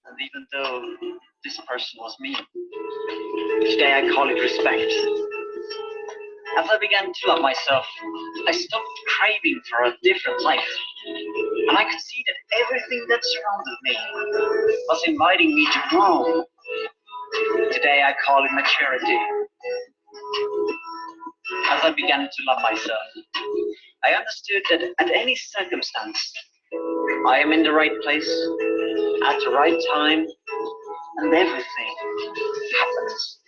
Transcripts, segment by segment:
And even though this person was me, today I call it respect. As I began to love myself, I stopped craving for a different life. And I could see that everything that surrounded me was inviting me to grow. Today I call it maturity. As I began to love myself, I understood that at any circumstance, I am in the right place, at the right time, and everything happens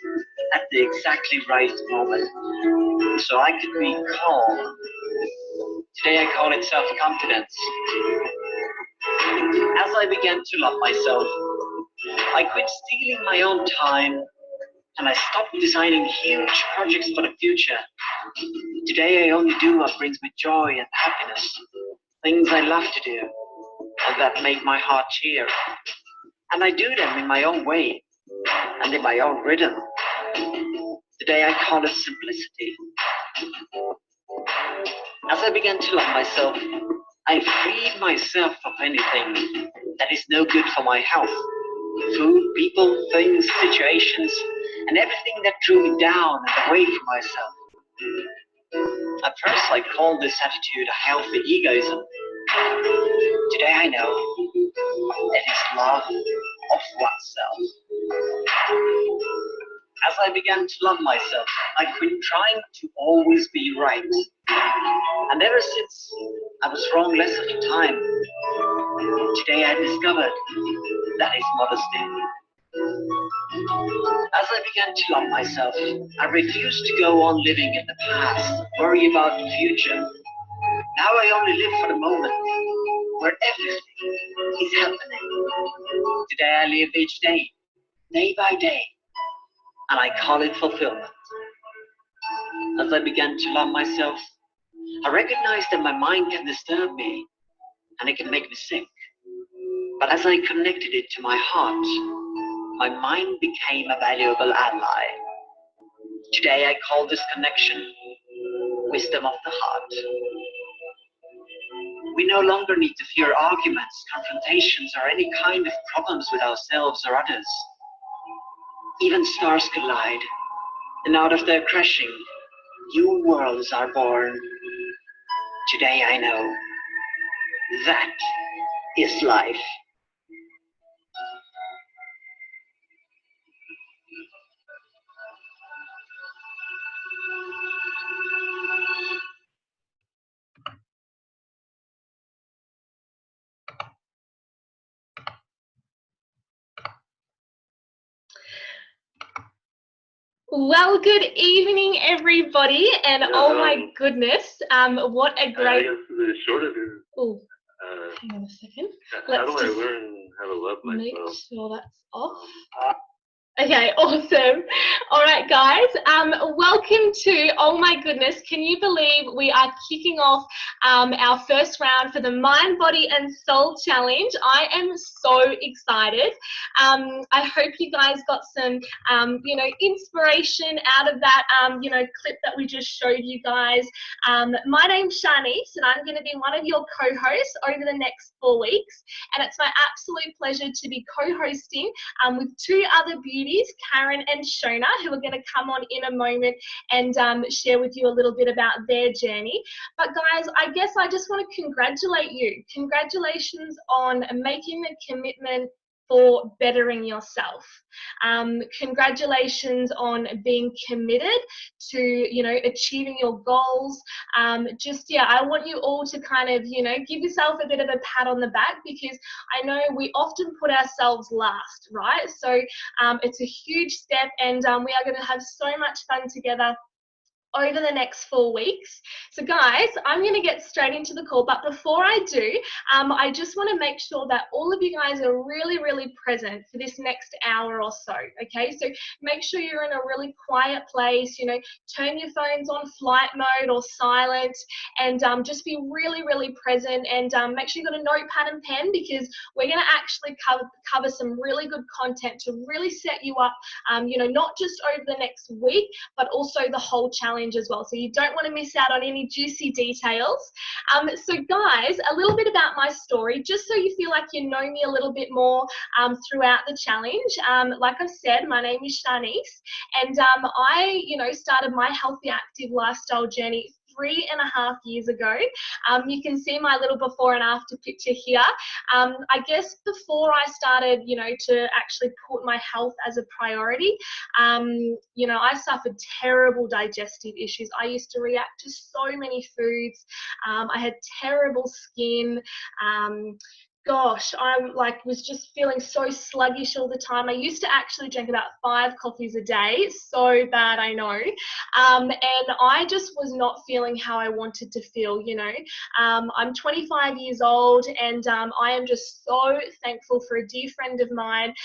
at the exactly right moment. So I could be calm. Today I call it self-confidence. As I began to love myself, I quit stealing my own time and I stopped designing huge projects for the future. Today I only do what brings me joy and happiness, things I love to do and that make my heart cheer. And I do them in my own way and in my own rhythm. Today I call it simplicity. As I began to love myself, I freed myself of anything that is no good for my health. Food, people, things, situations, and everything that drew me down and away from myself. At first I called this attitude a healthy egoism. Today I know it is love of oneself. As I began to love myself, I quit trying to always be right. And ever since I was wrong less of the time, today I discovered that is modesty. As I began to love myself, I refused to go on living in the past, worry about the future. Now I only live for the moment, where everything is happening. Today I live each day, day by day, and I call it fulfillment. As I began to love myself, I recognized that my mind can disturb me, and it can make me sick. But as I connected it to my heart, my mind became a valuable ally. Today I call this connection wisdom of the heart. We no longer need to fear arguments, confrontations, or any kind of problems with ourselves or others. Even stars collide, and out of their crashing, new worlds are born. Today I know that is life. Well, good evening, everybody, and oh my goodness, what a great. I guess the short of it is. Oh, hang on a second. How do I learn how to love myself? Make sure that's off. Okay, awesome. All right, guys, welcome to, oh my goodness, can you believe we are kicking off our first round for the Mind, Body and Soul Challenge. I am so excited. I hope you guys got some, inspiration out of that, clip that we just showed you guys. My name's Shanice, and I'm going to be one of your co-hosts over the next 4 weeks, and it's my absolute pleasure to be co-hosting with two other beauties, Karen and Shona, who are going to come on in a moment and share with you a little bit about their journey. But guys, I guess I just want to congratulate you. Congratulations on making the commitment for bettering yourself. Congratulations on being committed to, achieving your goals. I want you all to kind of, give yourself a bit of a pat on the back, because I know we often put ourselves last, right? So it's a huge step, and we are going to have so much fun together over the next 4 weeks. So guys, I'm going to get straight into the call, but before I do, I just want to make sure that all of you guys are really, really present for this next hour or so, okay? So make sure you're in a really quiet place, turn your phones on flight mode or silent, and just be really, really present, and make sure you've got a notepad and pen, because we're going to actually cover some really good content to really set you up, not just over the next week, but also the whole challenge challenge as well. So you don't want to miss out on any juicy details. So guys, a little bit about my story, just so you feel like you know me a little bit more throughout the challenge. Like I said, my name is Shanice, and I, started my healthy, active lifestyle journey 3.5 years ago. You can see my little before and after picture here. I guess before I started, to actually put my health as a priority, I suffered terrible digestive issues. I used to react to so many foods. I had terrible skin. Gosh, I was just feeling so sluggish all the time. I used to actually drink about 5 coffees a day. So bad, I know. And I just was not feeling how I wanted to feel, I'm 25 years old, and I am just so thankful for a dear friend of mine,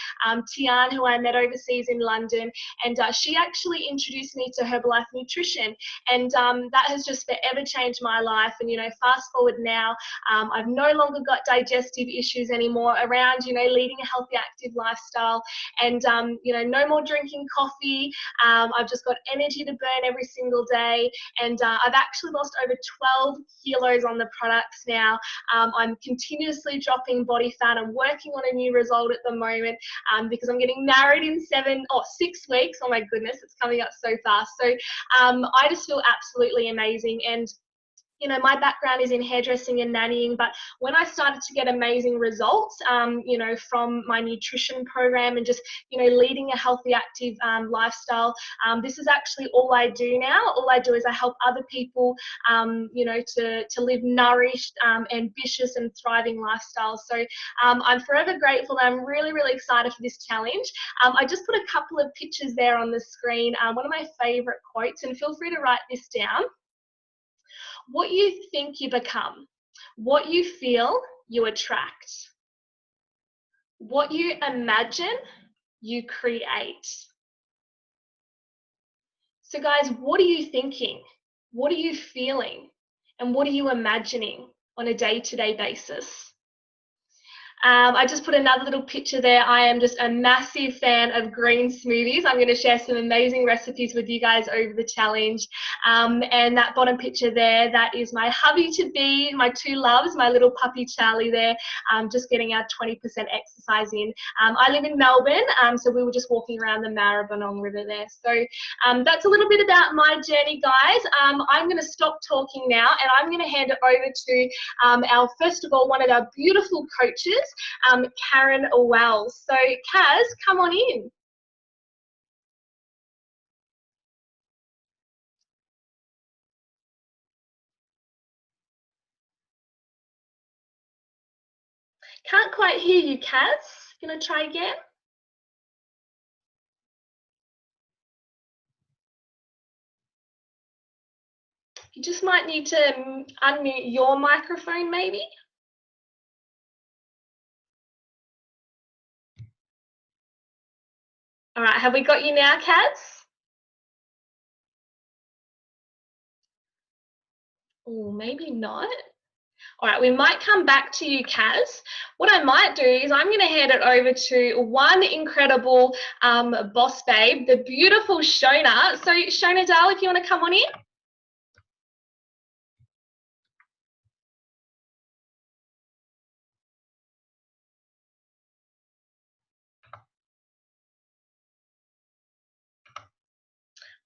Tian, who I met overseas in London, and she actually introduced me to Herbalife Nutrition, and that has just forever changed my life. And, fast forward now, I've no longer got digestive issues anymore around, leading a healthy, active lifestyle, and, no more drinking coffee. I've just got energy to burn every single day, and I've actually lost over 12 kilos on the products now. I'm continuously dropping body fat. I'm working on a new result at the moment because I'm getting married in 6 weeks. Oh my goodness, it's coming up so fast. So I just feel absolutely amazing. And my background is in hairdressing and nannying, but when I started to get amazing results, from my nutrition program and just, leading a healthy, active lifestyle, this is actually all I do now. All I do is I help other people, to live nourished, ambitious and thriving lifestyles. So I'm forever grateful, and I'm really, really excited for this challenge. I just put a couple of pictures there on the screen, one of my favorite quotes, and feel free to write this down. What you think, you become. What you feel, you attract. What you imagine, you create. So guys, what are you thinking? What are you feeling? And what are you imagining on a day-to-day basis? I just put another little picture there. I am just a massive fan of green smoothies. I'm going to share some amazing recipes with you guys over the challenge. And that bottom picture there, that is my hubby-to-be, my 2 loves, my little puppy Charlie there, just getting our 20% exercise in. I live in Melbourne, so we were just walking around the Maribyrnong River there. So that's a little bit about my journey, guys. I'm going to stop talking now, and I'm going to hand it over to first of all, one of our beautiful coaches, Karen Wells. So Kaz, come on in. Can't quite hear you, Kaz. Gonna try again? You just might need to unmute your microphone, maybe. All right, have we got you now, Kaz? Oh, maybe not. All right, we might come back to you, Kaz. What I might do is I'm going to hand it over to one incredible boss babe, the beautiful Shona. So Shona Dahl, if you want to come on in.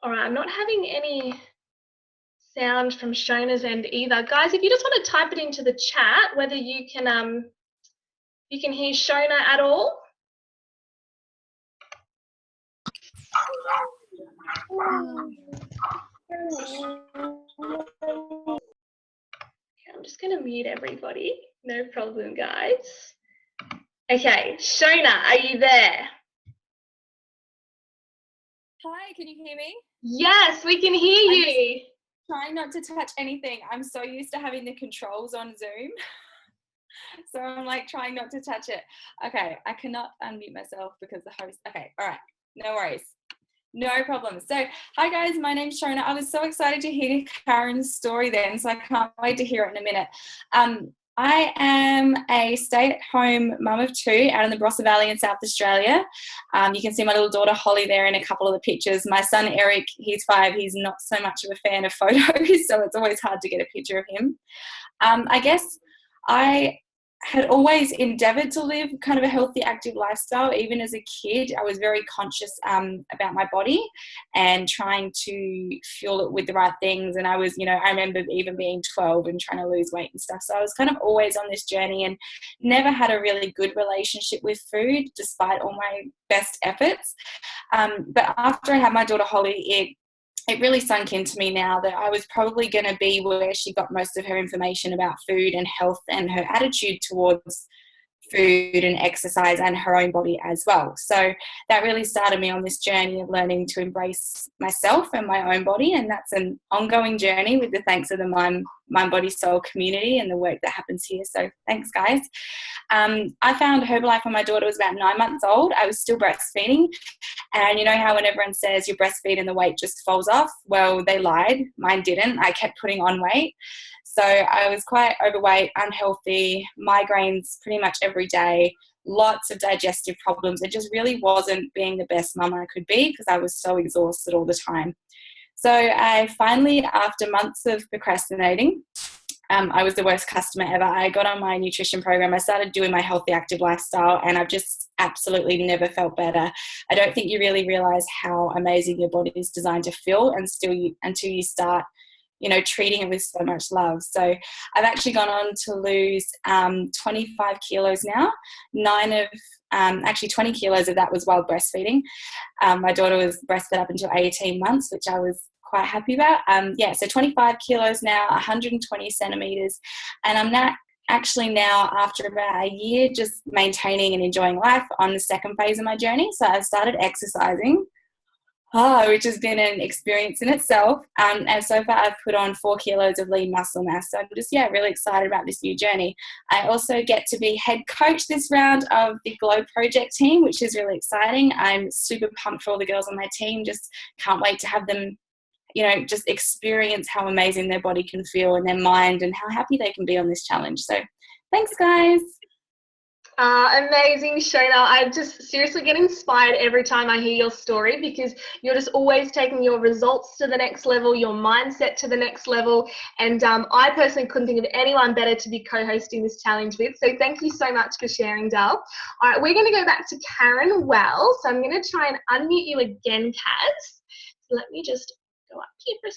All right, I'm not having any sound from Shona's end either. Guys, if you just want to type it into the chat, whether you can hear Shona at all. Okay, I'm just going to mute everybody. No problem, guys. Okay, Shona, are you there? Hi, can you hear me? Yes, we can hear you. Trying not to touch anything. I'm so used to having the controls on Zoom. So I'm like trying not to touch it. Okay, I cannot unmute myself because the host. Okay, all right, no worries. No problem. So, hi guys, my name's Shona. I was so excited to hear Karen's story then, so I can't wait to hear it in a minute. I am a stay-at-home mum of 2 out in the Barossa Valley in South Australia. You can see my little daughter Holly there in a couple of the pictures. My son Eric, he's 5. He's not so much of a fan of photos, so it's always hard to get a picture of him. I guess I had always endeavoured to live kind of a healthy, active lifestyle. Even as a kid, I was very conscious about my body and trying to fuel it with the right things. And I was, I remember even being 12 and trying to lose weight and stuff. So I was kind of always on this journey and never had a really good relationship with food, despite all my best efforts. But after I had my daughter Holly, it really sunk into me now that I was probably going to be where she got most of her information about food and health and her attitude towards food and exercise and her own body as well. So that really started me on this journey of learning to embrace myself and my own body, and that's an ongoing journey with the thanks of the Mind Body Soul community and the work that happens here. So thanks, guys. I found Herbalife when my daughter was about 9 months old. I was still breastfeeding, and you know how when everyone says you breastfeed and the weight just falls off? Well, they lied. Mine didn't. I kept putting on weight. So I was quite overweight, unhealthy, migraines pretty much every day, lots of digestive problems. It just really wasn't being the best mum I could be because I was so exhausted all the time. So I finally, after months of procrastinating, I was the worst customer ever. I got on my nutrition program. I started doing my healthy, active lifestyle, and I've just absolutely never felt better. I don't think you really realise how amazing your body is designed to feel until you start treating it with so much love. So I've actually gone on to lose 25 kilos now. 20 kilos of that was while breastfeeding. My daughter was breastfed up until 18 months, which I was quite happy about. So 25 kilos now, 120 centimetres. And I'm now, after about a year, just maintaining and enjoying life on the second phase of my journey. So I've started exercising. Which has been an experience in itself. And so far I've put on 4 kilos of lean muscle mass. So I'm just, really excited about this new journey. I also get to be head coach this round of the Glow Project team, which is really exciting. I'm super pumped for all the girls on my team. Just can't wait to have them, just experience how amazing their body can feel and their mind and how happy they can be on this challenge. So thanks, guys. Amazing, Shona. I just seriously get inspired every time I hear your story because you're just always taking your results to the next level, your mindset to the next level. And I personally couldn't think of anyone better to be co-hosting this challenge with. So thank you so much for sharing, Dal. All right, we're going to go back to Karen Wells. So I'm going to try and unmute you again, Kaz. So let me just go up here for a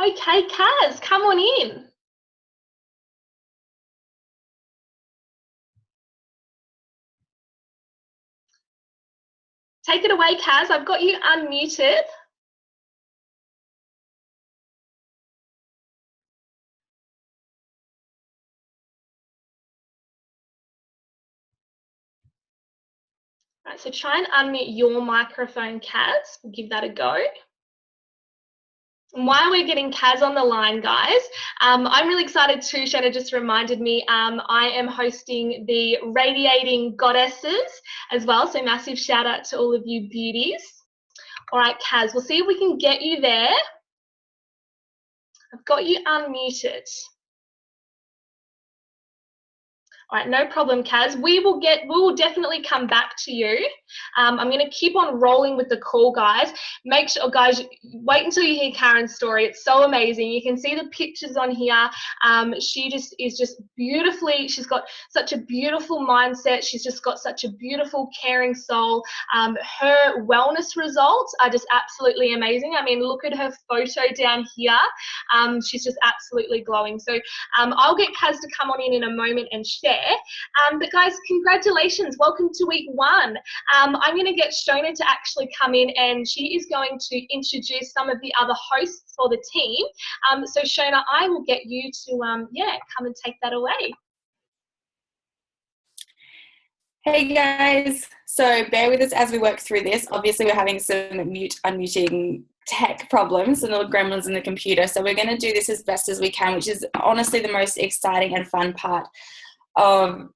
seckie. Okay, Kaz, come on in. Take it away, Kaz. I've got you unmuted. Right, so try and unmute your microphone, Kaz. We'll give that a go. And while we're getting Kaz on the line, guys, I'm really excited too. Shona just reminded me I am hosting the Radiating Goddesses as well. So massive shout out to all of you beauties. All right, Kaz, we'll see if we can get you there. I've got you unmuted. All right, no problem, Kaz. We will definitely come back to you. I'm going to keep on rolling with the call, guys. Make sure, guys, wait until you hear Karen's story. It's so amazing. You can see the pictures on here. She is just beautifully, she's got such a beautiful mindset. She's just got such a beautiful, caring soul. Her wellness results are just absolutely amazing. I mean, look at her photo down here. She's just absolutely glowing. So I'll get Kaz to come on in a moment and share. But guys, congratulations. Welcome to week 1. I'm going to get Shona to actually come in and she is going to introduce some of the other hosts for the team. So Shona, I will get you to come and take that away. Hey guys, so bear with us as we work through this. Obviously we're having some unmuting tech problems and little gremlins in the computer, so we're going to do this as best as we can, which is honestly the most exciting and fun part of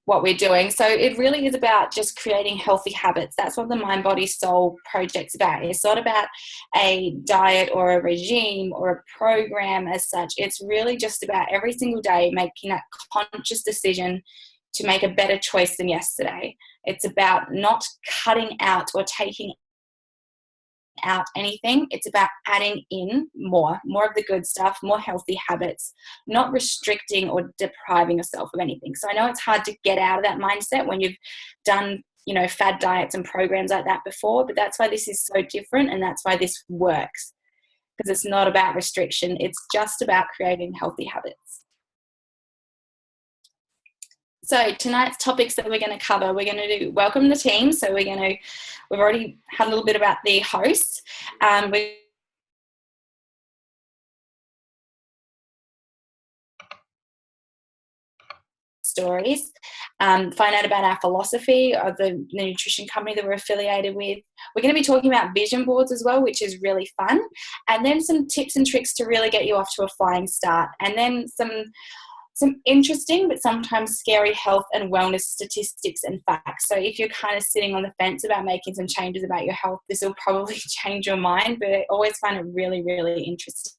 what we're doing. So it really is about just creating healthy habits. That's what the Mind Body Soul project's about. It's not about a diet or a regime or a program as such. It's really just about every single day making that conscious decision to make a better choice than yesterday. It's about not cutting out or taking out anything. It's about adding in more of the good stuff, more healthy habits, not restricting or depriving yourself of anything. So I know it's hard to get out of that mindset when you've done, fad diets and programs like that before, but that's why this is so different, and that's why this works, because it's not about restriction. It's just about creating healthy habits. So tonight's topics that we're going to cover, we're going to do welcome the team. So we've already had a little bit about the hosts. We stories, find out about our philosophy of the nutrition company that we're affiliated with. We're going to be talking about vision boards as well, which is really fun. And then some tips and tricks to really get you off to a flying start. And then some interesting but sometimes scary health and wellness statistics and facts. So if you're kind of sitting on the fence about making some changes about your health, this will probably change your mind, but I always find it really, really interesting.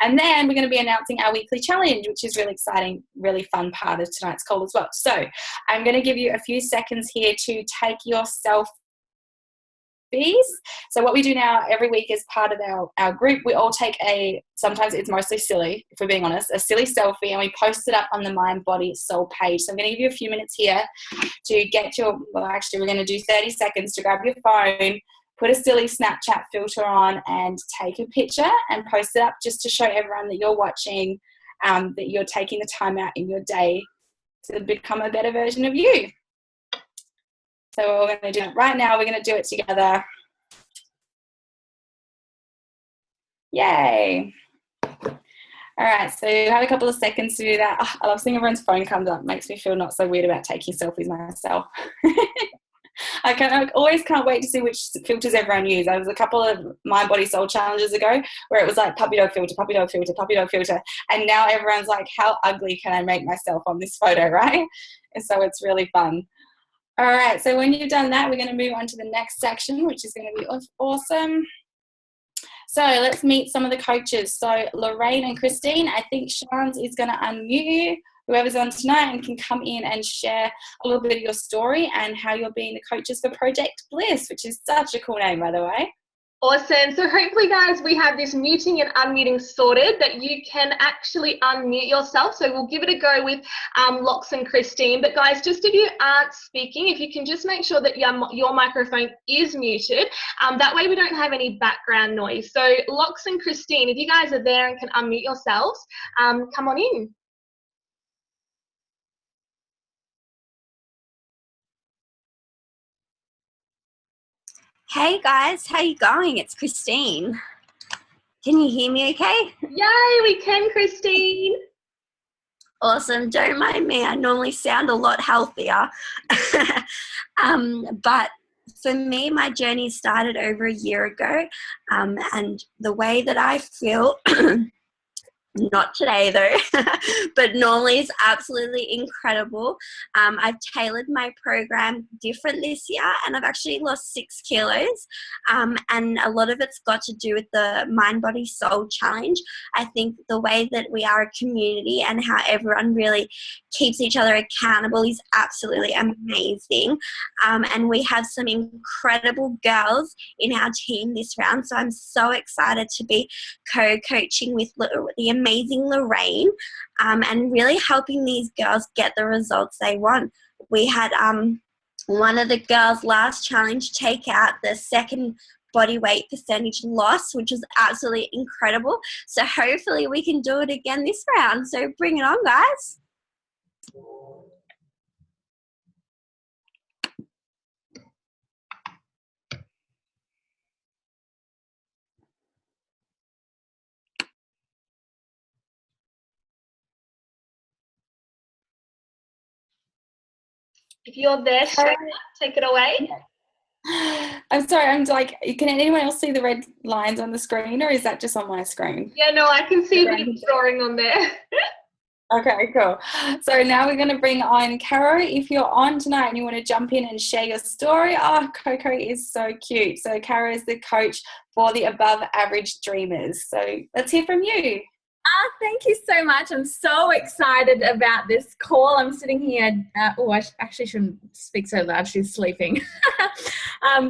And then we're going to be announcing our weekly challenge, which is really exciting, really fun part of tonight's call as well. So I'm going to give you a few seconds here to take your selfies. So what we do now every week as part of our group, we all take sometimes it's mostly silly, if we're being honest, a silly selfie, and we post it up on the Mind Body Soul page. So I'm going to give you a few minutes here to get we're going to do 30 seconds to grab your phone, put a silly Snapchat filter on, and take a picture and post it up just to show everyone that you're watching, that you're taking the time out in your day to become a better version of you. So we're going to do it right now. We're going to do it together. Yay. All right, so you have a couple of seconds to do that. Oh, I love seeing everyone's phone comes up. It makes me feel not so weird about taking selfies myself. I always can't wait to see which filters everyone uses. There was a couple of Mind Body Soul challenges ago where it was like puppy dog filter, puppy dog filter, puppy dog filter. And now everyone's like, how ugly can I make myself on this photo, right? And so it's really fun. All right, so when you've done that, we're going to move on to the next section, which is going to be awesome. So let's meet some of the coaches. So Lorraine and Christine, I think Shans is going to unmute you, whoever's on tonight, and can come in and share a little bit of your story and how you're being the coaches for Project Bliss, which is such a cool name, by the way. Awesome. So hopefully, guys, we have this muting and unmuting sorted, that you can actually unmute yourself. So we'll give it a go with Lox and Christine. But guys, just if you aren't speaking, if you can just make sure that your microphone is muted, that way we don't have any background noise. So Lox and Christine, if you guys are there and can unmute yourselves, come on in. Hey guys, how you going? It's Christine. Can you hear me okay? Yay, we can, Christine. Awesome. Don't mind me. I normally sound a lot healthier. But for me, my journey started over a year ago. And the way that I feel, not today though, but normally is absolutely incredible. I've tailored my program different this year, and I've actually lost 6 kilos. And a lot of it's got to do with the Mind Body Soul challenge. I think the way that we are a community and how everyone really keeps each other accountable is absolutely amazing. And we have some incredible girls in our team this round, so I'm so excited to be co-coaching with the amazing Lorraine, and really helping these girls get the results they want. We had one of the girls last challenge take out the second body weight percentage loss, which was absolutely incredible. So hopefully we can do it again this round. So bring it on, guys. If you're there, take it away. I'm sorry, I'm like, can anyone else see the red lines on the screen, or is that just on my screen? Yeah, no, I can see a bit of drawing on there. Okay, cool. So now we're going to bring on Caro. If you're on tonight and you want to jump in and share your story, oh, Coco is so cute. So Caro is the coach for the Above Average Dreamers. So let's hear from you. Thank you so much. I'm so excited about this call. I'm sitting here. I actually shouldn't speak so loud. She's sleeping.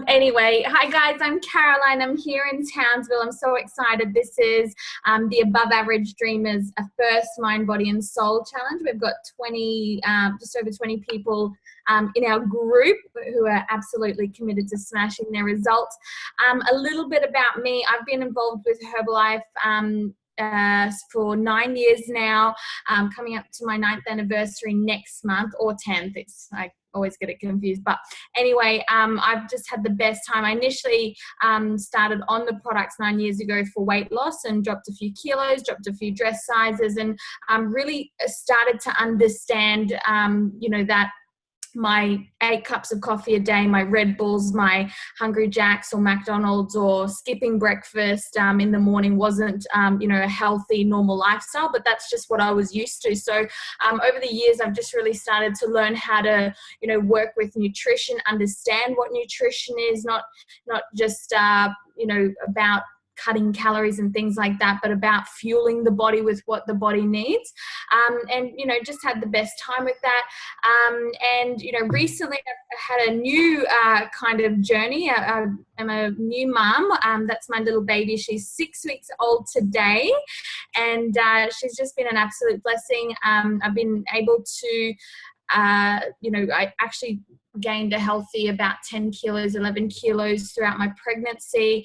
Anyway, hi guys. I'm Caroline. I'm here in Townsville. I'm so excited. This is the Above Average Dreamers, a first Mind, Body and Soul challenge. We've got 20, just over 20 people in our group who are absolutely committed to smashing their results. A little bit about me. I've been involved with Herbalife for 9 years now, coming up to my 9th anniversary next month, or 10th. I always get it confused. But anyway, I've just had the best time. I initially started on the products 9 years ago for weight loss and dropped a few kilos, dropped a few dress sizes, and really started to understand, that my 8 cups of coffee a day, my Red Bulls, my Hungry Jacks or McDonald's, or skipping breakfast in the morning wasn't, a healthy, normal lifestyle, but that's just what I was used to. So over the years, I've just really started to learn how to, work with nutrition, understand what nutrition is, not just, about cutting calories and things like that, but about fueling the body with what the body needs. And just had the best time with that. And recently I've had a new kind of journey. I'm a new mum. That's my little baby. She's 6 weeks old today, and she's just been an absolute blessing. I've been able to I actually gained a healthy about 10 kilos, 11 kilos throughout my pregnancy,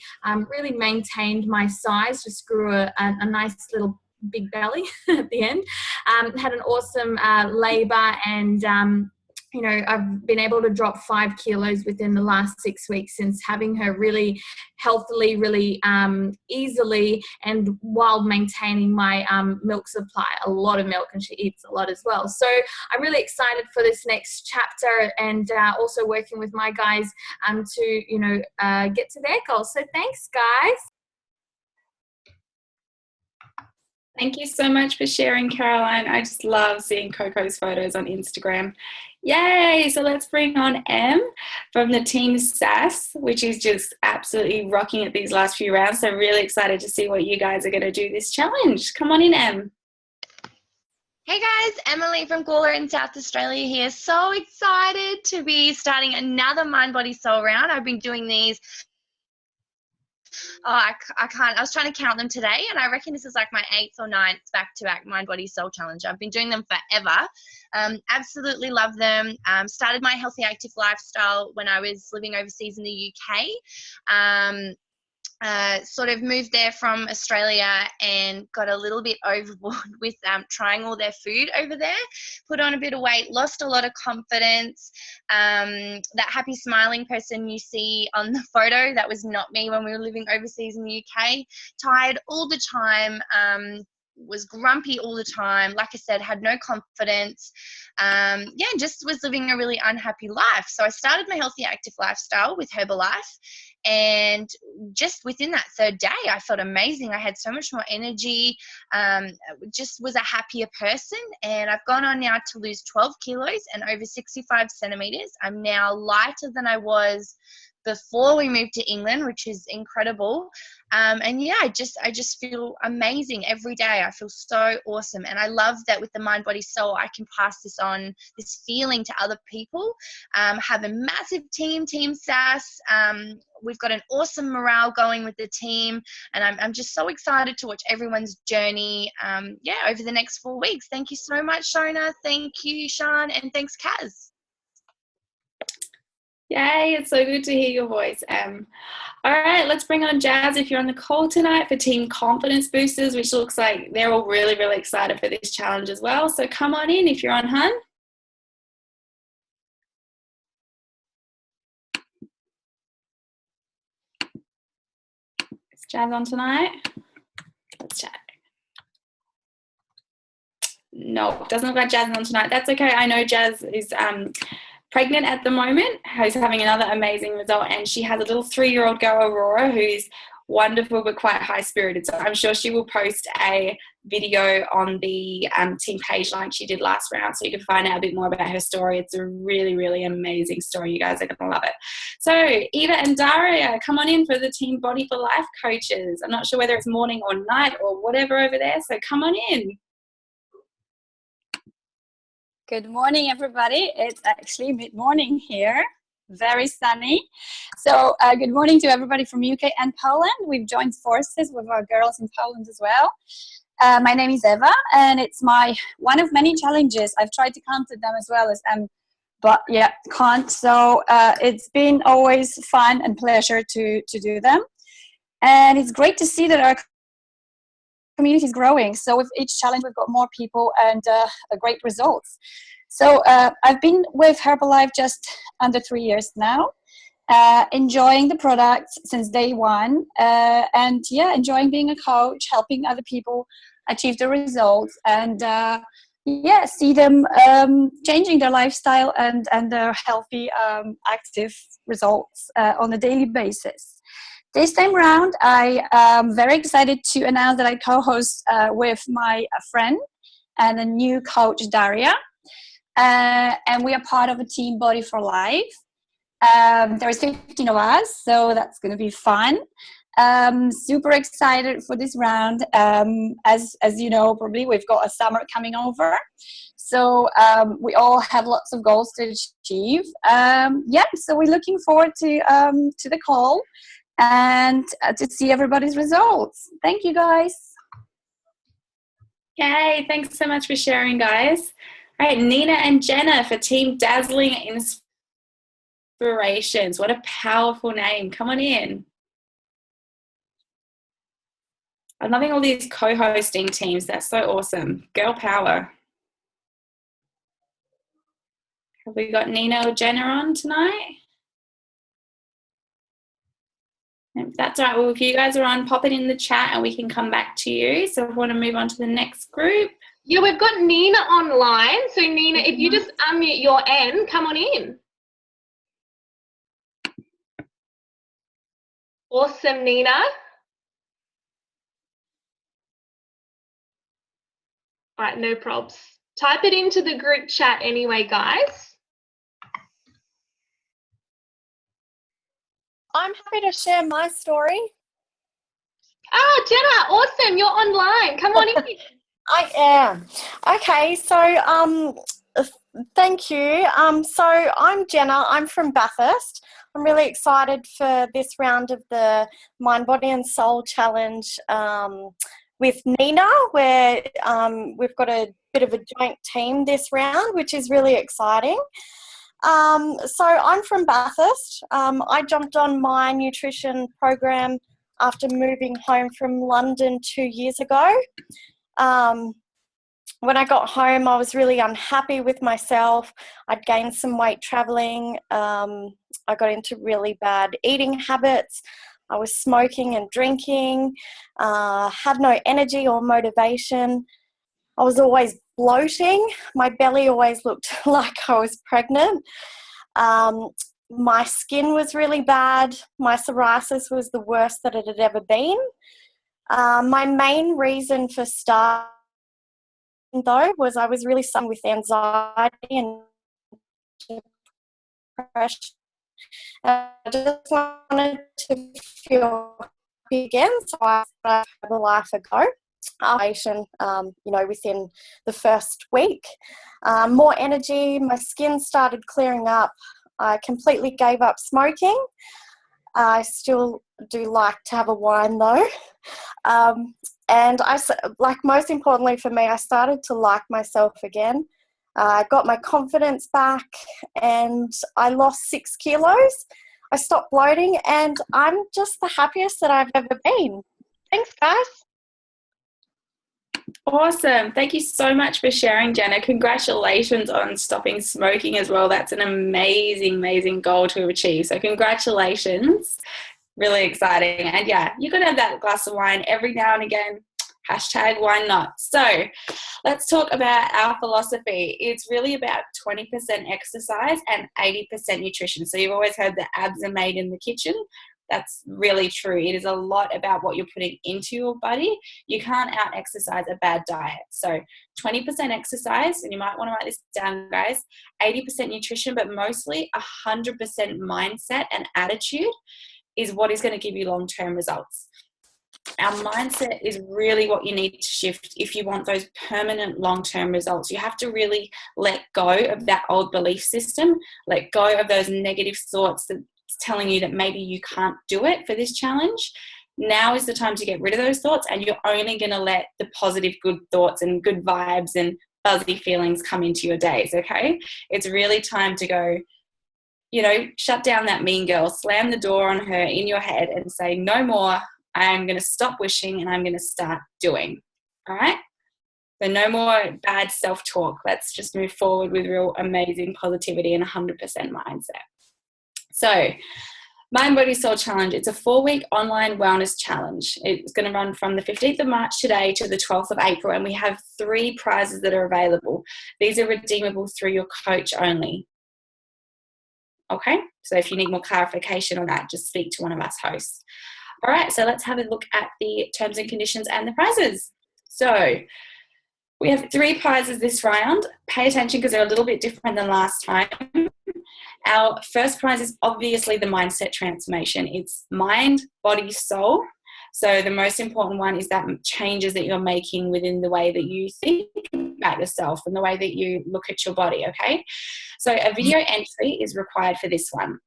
really maintained my size, just grew a nice little big belly at the end, had an awesome labor, and I've been able to drop 5 kilos within the last 6 weeks since having her, really healthily, really easily, and while maintaining my milk supply, a lot of milk, and she eats a lot as well. So I'm really excited for this next chapter, and also working with my guys to, get to their goals. So thanks, guys. Thank you so much for sharing, Caroline. I just love seeing Coco's photos on Instagram. Yay! So let's bring on Em from the team SAS, which is just absolutely rocking it these last few rounds. So really excited to see what you guys are going to do this challenge. Come on in, Em. Hey guys, Emily from Gawler in South Australia here. So excited to be starting another Mind, Body, Soul round. I've been doing these I can't. I was trying to count them today, and I reckon this is like my 8th or 9th back-to-back Mind, Body, Soul challenge. I've been doing them forever. Absolutely love them. Started my healthy, active lifestyle when I was living overseas in the UK. Sort of moved there from Australia and got a little bit overboard with trying all their food over there. Put on a bit of weight, lost a lot of confidence. That happy smiling person you see on the photo, that was not me when we were living overseas in the UK. Tired all the time. Was grumpy all the time. Like I said, had no confidence. Just was living a really unhappy life. So I started my healthy, active lifestyle with Herbalife. And just within that 3rd day, I felt amazing. I had so much more energy, just was a happier person. And I've gone on now to lose 12 kilos and over 65 centimeters. I'm now lighter than I was before we moved to England, which is incredible. I just feel amazing every day. I feel so awesome. And I love that with the Mind, Body, Soul, I can pass this on, this feeling, to other people. Have a massive team SAS. We've got an awesome morale going with the team. And I'm just so excited to watch everyone's journey, over the next 4 weeks. Thank you so much, Shona. Thank you, Sean. And thanks, Kaz. Yay, it's so good to hear your voice, Em. All right, let's bring on Jazz if you're on the call tonight for Team Confidence Boosters, which looks like they're all really, really excited for this challenge as well. So come on in if you're on, hun. Is Jazz on tonight? Let's check. No, doesn't look like Jazz is on tonight. That's okay. I know Jazz is pregnant at the moment, who's having another amazing result, and she has a little 3-year-old girl, Aurora, who's wonderful but quite high-spirited. So I'm sure she will post a video on the team page like she did last round, so you can find out a bit more about her story. It's a really, really amazing story. You guys are going to love it. So Eva and Daria, come on in for the Team Body for Life coaches. I'm not sure whether it's morning or night or whatever over there, so come on in. Good morning, everybody. It's actually mid-morning here, very sunny. So good morning to everybody from UK and Poland. We've joined forces with our girls in Poland as well. My name is Eva, and it's one of many challenges. I've tried to count them as well as but yeah, can't. So it's been always fun and pleasure to do them. And it's great to see that our community is growing. So with each challenge, we've got more people and great results. So I've been with Herbalife just under 3 years now, enjoying the product since day one, and yeah, enjoying being a coach, helping other people achieve the results, and yeah, see them changing their lifestyle and their healthy, active results on a daily basis. This time around, I am very excited to announce that I co-host with my friend and a new coach, Daria. And we are part of a Team Body for Life. There's 15 of us, so that's going to be fun. Super excited for this round. As you know, probably we've got a summer coming over. So we all have lots of goals to achieve. Yeah, so we're looking forward to the call and to see everybody's results. Thank you, guys. Yay, thanks so much for sharing, guys. All right, Nina and Jenna for Team Dazzling Inspirations. What a powerful name. Come on in. I'm loving all these co-hosting teams. That's so awesome. Girl power. Have we got Nina or Jenna on tonight? If that's all right, well, if you guys are on, pop it in the chat and we can come back to you. So if we want to move on to the next group. Yeah, we've got Nina online. So Nina, if you just unmute your end, come on in. Awesome, Nina. All right, no probs. Type it into the group chat anyway, guys. I'm happy to share my story. Ah, Jenna, awesome. You're online. Come on in. I am. Okay, so thank you. So I'm Jenna. I'm from Bathurst. I'm really excited for this round of the Mind, Body and Soul Challenge with Nina, where we've got a bit of a joint team this round, which is really exciting. So I'm from Bathurst. I jumped on my nutrition program after moving home from London 2 years ago. When I got home, I was really unhappy with myself. I'd gained some weight traveling. I got into really bad eating habits. I was smoking and drinking, had no energy or motivation. I was always bloating. My belly always looked like I was pregnant. My skin was really bad. My psoriasis was the worst that it had ever been. My main reason for starting, though, was I was really suffering with anxiety and depression. I just wanted to feel happy again, so I started Herbalife ago. Within the first week, more energy, my skin started clearing up. I completely gave up smoking. I still do like to have a wine though. And most importantly for me, I started to like myself again. I got my confidence back and I lost 6 kilos. I stopped bloating and I'm just the happiest that I've ever been. Thanks, guys. Awesome. Thank you so much for sharing, Jenna. Congratulations on stopping smoking as well. That's an amazing, amazing goal to achieve. So congratulations. Really exciting. And yeah, you could have that glass of wine every now and again. Hashtag why not? So let's talk about our philosophy. It's really about 20% exercise and 80% nutrition. So you've always heard that abs are made in the kitchen. That's really true. It is a lot about what you're putting into your body. You can't out-exercise a bad diet. So 20% exercise, and you might want to write this down, guys, 80% nutrition, but mostly 100% mindset and attitude is what is going to give you long-term results. Our mindset is really what you need to shift if you want those permanent long-term results. You have to really let go of that old belief system, let go of those negative thoughts that's telling you that maybe you can't do it for this challenge. Now is the time to get rid of those thoughts, and you're only going to let the positive, good thoughts and good vibes and fuzzy feelings come into your days, okay? It's really time to go, shut down that mean girl, slam the door on her in your head and say, no more. I'm going to stop wishing and I'm going to start doing. All right? So no more bad self-talk. Let's just move forward with real amazing positivity and 100% mindset. So Mind Body Soul Challenge, it's a 4-week online wellness challenge. It's going to run from the 15th of March today to the 12th of April, and we have 3 prizes that are available. These are redeemable through your coach only. Okay? So if you need more clarification on that, just speak to one of us hosts. All right, so let's have a look at the terms and conditions and the prizes. So we have 3 prizes this round. Pay attention because they're a little bit different than last time. Our first prize is obviously the mindset transformation. It's mind, body, soul. So the most important one is that changes that you're making within the way that you think about yourself and the way that you look at your body, okay? So a video entry is required for this one.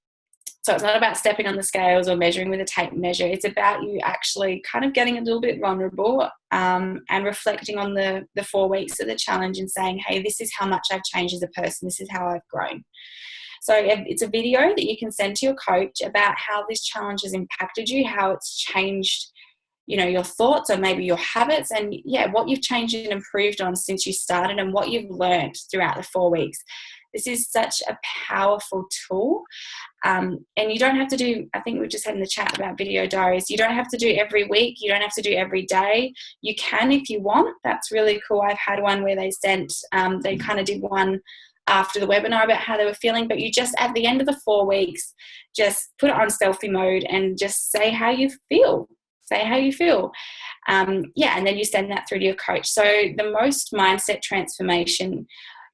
So it's not about stepping on the scales or measuring with a tape measure. It's about you actually kind of getting a little bit vulnerable and reflecting on the 4 weeks of the challenge and saying, hey, this is how much I've changed as a person. This is how I've grown. So it's a video that you can send to your coach about how this challenge has impacted you, how it's changed, your thoughts or maybe your habits, and what you've changed and improved on since you started and what you've learned throughout the 4 weeks. This is such a powerful tool. And you don't have to do, I think we just had in the chat about video diaries, you don't have to do every week, you don't have to do every day. You can if you want. That's really cool. I've had one where they sent, they kind of did one after the webinar about how they were feeling, but you just, at the end of the 4 weeks, just put it on selfie mode and just say how you feel. Say how you feel. And then you send that through to your coach. So the most mindset transformation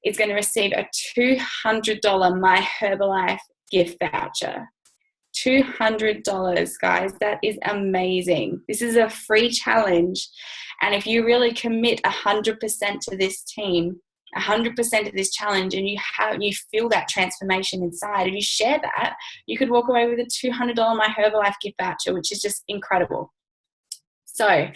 is going to receive a $200 My Herbalife gift voucher. $200, guys. That is amazing. This is a free challenge. And if you really commit 100% to this team, 100% of this challenge, and you feel that transformation inside, and you share that, you could walk away with a $200 My Herbalife gift voucher, which is just incredible. So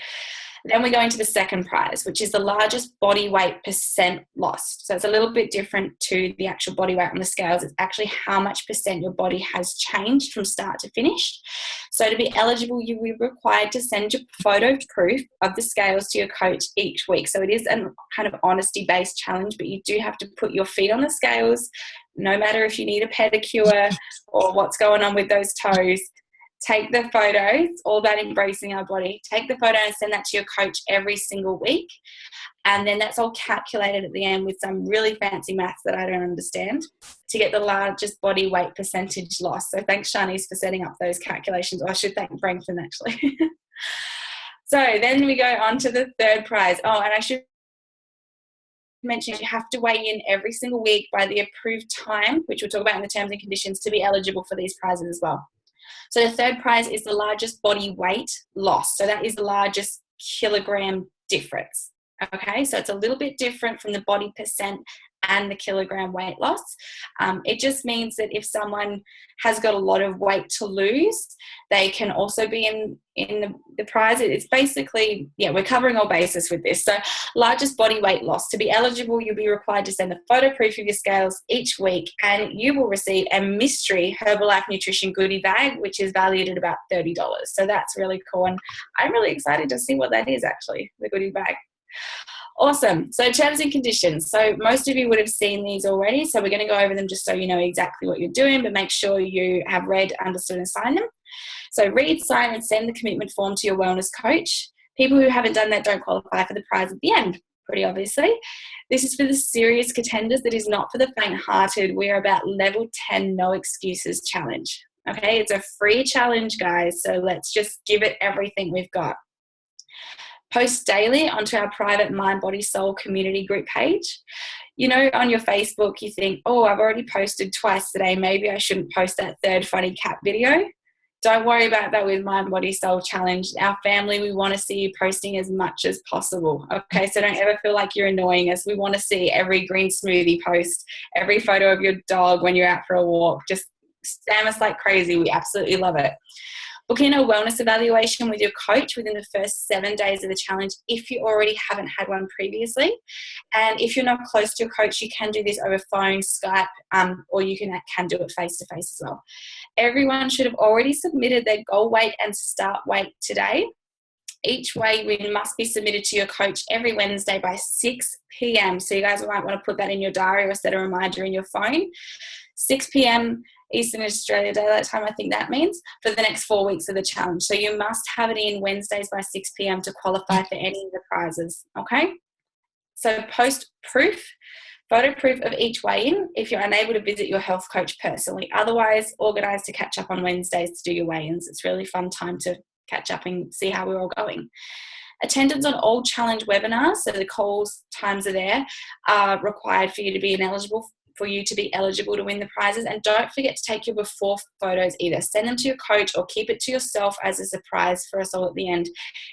then we go into the second prize, which is the largest body weight percent lost. So it's a little bit different to the actual body weight on the scales. It's actually how much percent your body has changed from start to finish. So to be eligible, you will be required to send your photo proof of the scales to your coach each week. So it is a kind of honesty-based challenge, but you do have to put your feet on the scales, no matter if you need a pedicure or what's going on with those toes. Take the photo. It's all about embracing our body. Take the photo and send that to your coach every single week. And then that's all calculated at the end with some really fancy maths that I don't understand to get the largest body weight percentage loss. So thanks, Shanice, for setting up those calculations. I should thank Brankton, actually. So then we go on to the third prize. Oh, and I should mention you have to weigh in every single week by the approved time, which we'll talk about in the terms and conditions, to be eligible for these prizes as well. So the third prize is the largest body weight loss. So that is the largest kilogram difference. Okay, so it's a little bit different from the body percent and the kilogram weight loss. It just means that if someone has got a lot of weight to lose, they can also be in the prize. It's basically, we're covering all bases with this. So largest body weight loss. To be eligible, you'll be required to send a photo proof of your scales each week, and you will receive a mystery Herbalife Nutrition goodie bag, which is valued at about $30. So that's really cool. And I'm really excited to see what that is, actually, the goodie bag. Awesome. So terms and conditions. So most of you would have seen these already. So we're going to go over them just so you know exactly what you're doing, but make sure you have read, understood, and signed them. So read, sign, and send the commitment form to your wellness coach. People who haven't done that don't qualify for the prize at the end, pretty obviously. This is for the serious contenders. That is not for the faint-hearted. We're about level 10 no excuses challenge. Okay, it's a free challenge, guys, so let's just give it everything we've got. Post daily onto our private Mind, Body, Soul community group page. You know, on your Facebook, you think, oh, I've already posted twice today. Maybe I shouldn't post that third funny cat video. Don't worry about that with Mind, Body, Soul Challenge. Our family, we want to see you posting as much as possible. Okay, so don't ever feel like you're annoying us. We want to see every green smoothie post, every photo of your dog when you're out for a walk. Just spam us like crazy. We absolutely love it. Book in a wellness evaluation with your coach within the first 7 days of the challenge if you already haven't had one previously. And if you're not close to your coach, you can do this over phone, Skype, or you can do it face-to-face as well. Everyone should have already submitted their goal weight and start weight today. Each weigh-in must be submitted to your coach every Wednesday by 6 p.m. So you guys might want to put that in your diary or set a reminder in your phone. 6 p.m. Eastern Australia Daylight Time, I think that means, for the next 4 weeks of the challenge. So you must have it in Wednesdays by 6 p.m. to qualify for any of the prizes, okay? So post proof, photo proof of each weigh-in if you're unable to visit your health coach personally. Otherwise, organise to catch up on Wednesdays to do your weigh-ins. It's a really fun time to catch up and see how we're all going. Attendance on all challenge webinars, so the calls times are there, are required for you to be eligible to win the prizes. And don't forget to take your before photos either. Send them to your coach or keep it to yourself as a surprise for us all at the end.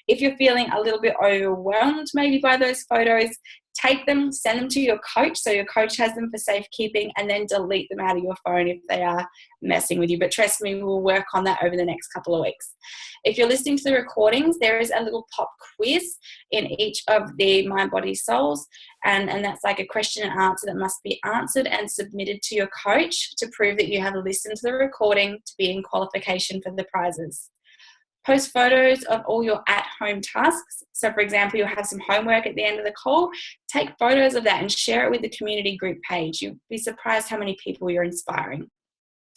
If you're feeling a little bit overwhelmed maybe by those photos, take them, send them to your coach so your coach has them for safekeeping, and then delete them out of your phone if they are messing with you. But trust me, we'll work on that over the next couple of weeks. If you're listening to the recordings, there is a little pop quiz in each of the Mind, Body, Souls, and that's like a question and answer that must be answered and submitted to your coach to prove that you have listened to the recording to be in qualification for the prizes. Post photos of all your at-home tasks. So, for example, you'll have some homework at the end of the call. Take photos of that and share it with the community group page. You'll be surprised how many people you're inspiring.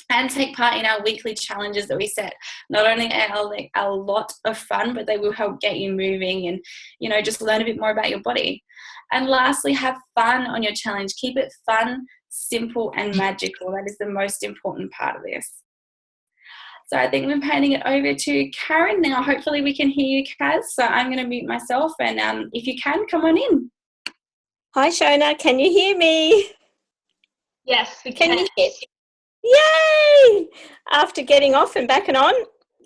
And take part in our weekly challenges that we set. Not only are they a lot of fun, but they will help get you moving and, you know, just learn a bit more about your body. And lastly, have fun on your challenge. Keep it fun, simple, and magical. That is the most important part of this. So I think we're handing it over to Karen now. Hopefully we can hear you, Kaz. So I'm going to mute myself, and if you can, come on in. Hi, Shona. Can you hear me? Yes, we can. Can you hear? Yay! After getting off and back and on.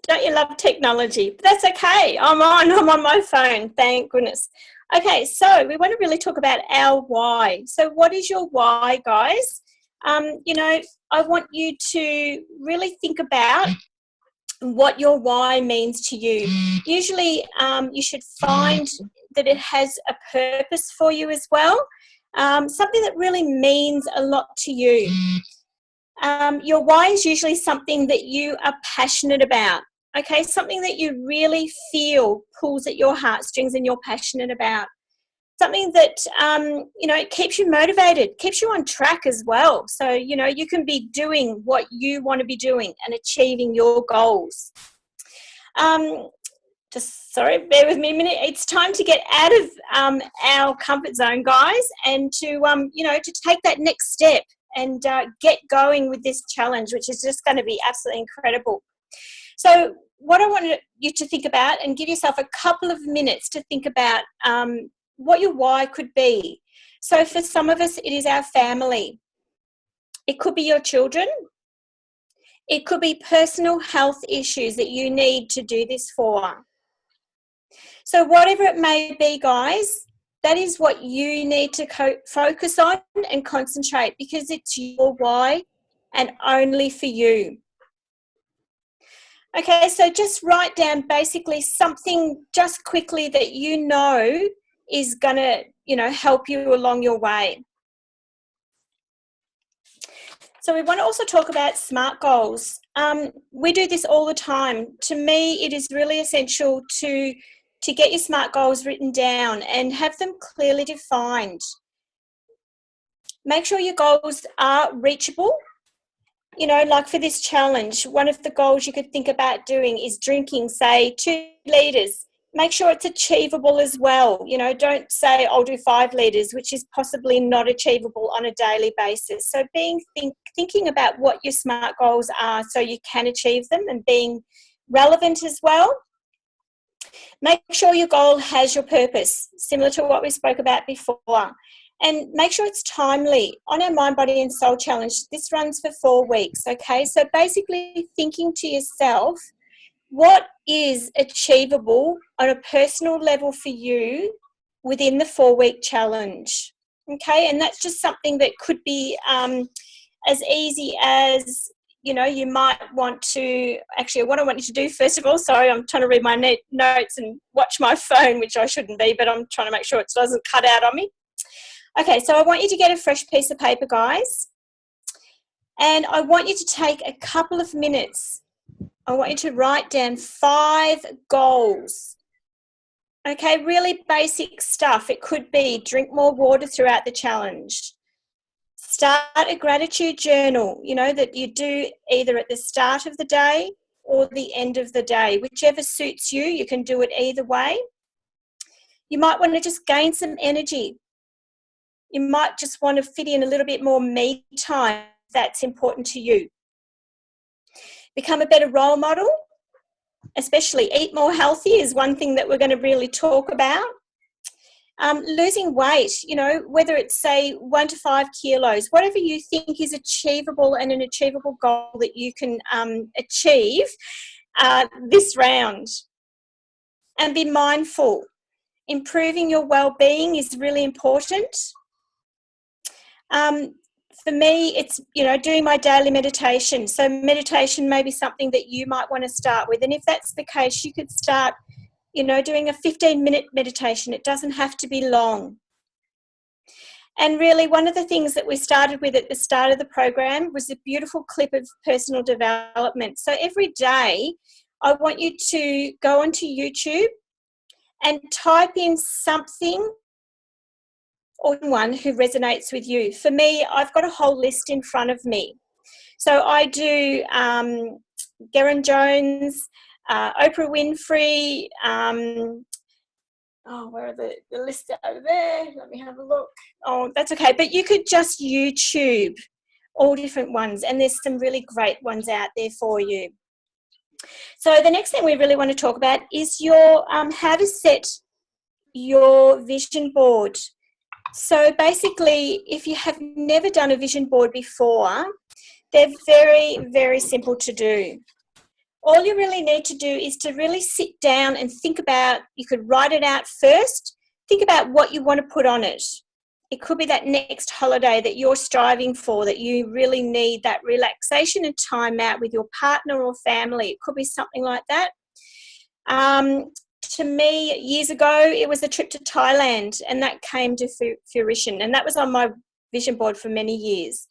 Don't you love technology? But that's okay. I'm on my phone. Thank goodness. Okay, so we want to really talk about our why. So what is your why, guys? You know, I want you to really think about what your why means to you. Usually you should find that it has a purpose for you as well, something that really means a lot to you. Your why is usually something that you are passionate about, okay, something that you really feel pulls at your heartstrings and you're passionate about. Something that, you know, keeps you motivated, keeps you on track as well. So, you know, you can be doing what you want to be doing and achieving your goals. Sorry, bear with me a minute. It's time to get out of our comfort zone, guys, and to, you know, to take that next step and get going with this challenge, which is just going to be absolutely incredible. So what I want you to think about, and give yourself a couple of minutes to think about what your why could be. So for some of us, it is our family. It could be your children. It could be personal health issues that you need to do this for. So whatever it may be, guys, that is what you need to focus on and concentrate, because it's your why and only for you. Okay, so just write down basically something just quickly that you know is going to, you know, help you along your way. So we want to also talk about SMART goals. We do this all the time. To me, it is really essential to get your SMART goals written down and have them clearly defined. Make sure your goals are reachable. You know, like for this challenge, one of the goals you could think about doing is drinking, say, 2 litres make sure it's achievable as well. You know, don't say I'll do 5 litres, which is possibly not achievable on a daily basis. So thinking about what your SMART goals are so you can achieve them, and being relevant as well. Make sure your goal has your purpose, similar to what we spoke about before. And make sure it's timely. On our Mind, Body and Soul Challenge, this runs for 4 weeks, okay? So basically thinking to yourself, what is achievable on a personal level for you within the 4-week challenge? Okay, and that's just something that could be as easy as, you know, you might want to, actually what I want you to do first of all, sorry, I'm trying to read my notes and watch my phone, which I shouldn't be, but I'm trying to make sure it doesn't cut out on me. Okay, so I want you to get a fresh piece of paper, guys, and I want you to take a couple of minutes. I want you to write down 5 goals. Okay, really basic stuff. It could be drink more water throughout the challenge. Start a gratitude journal, you know, that you do either at the start of the day or the end of the day. Whichever suits you, you can do it either way. You might want to just gain some energy. You might just want to fit in a little bit more me time if that's important to you. Become a better role model, especially eat more healthy is one thing that we're going to really talk about. Losing weight, you know, whether it's say 1 to 5 kilos, whatever you think is achievable and an achievable goal that you can achieve this round. And be mindful. Improving your well-being is really important. For me, it's, you know, doing my daily meditation. So meditation may be something that you might want to start with. And if that's the case, you could start, you know, doing a 15-minute meditation. It doesn't have to be long. And really, one of the things that we started with at the start of the program was a beautiful clip of personal development. So every day, I want you to go onto YouTube and type in something or one who resonates with you. For me, I've got a whole list in front of me. So I do Garen Jones, Oprah Winfrey, where are the list over there? Let me have a look. Oh, that's okay. But you could just YouTube all different ones, and there's some really great ones out there for you. So the next thing we really want to talk about is your how to set your vision board. So basically, if you have never done a vision board before, they're very, very simple to do. All you really need to do is to really sit down and think about, you could write it out first, think about what you want to put on it. It could be that next holiday that you're striving for, that you really need that relaxation and time out with your partner or family. It could be something like that. To me, years ago, it was a trip to Thailand, and that came to fruition, and that was on my vision board for many years.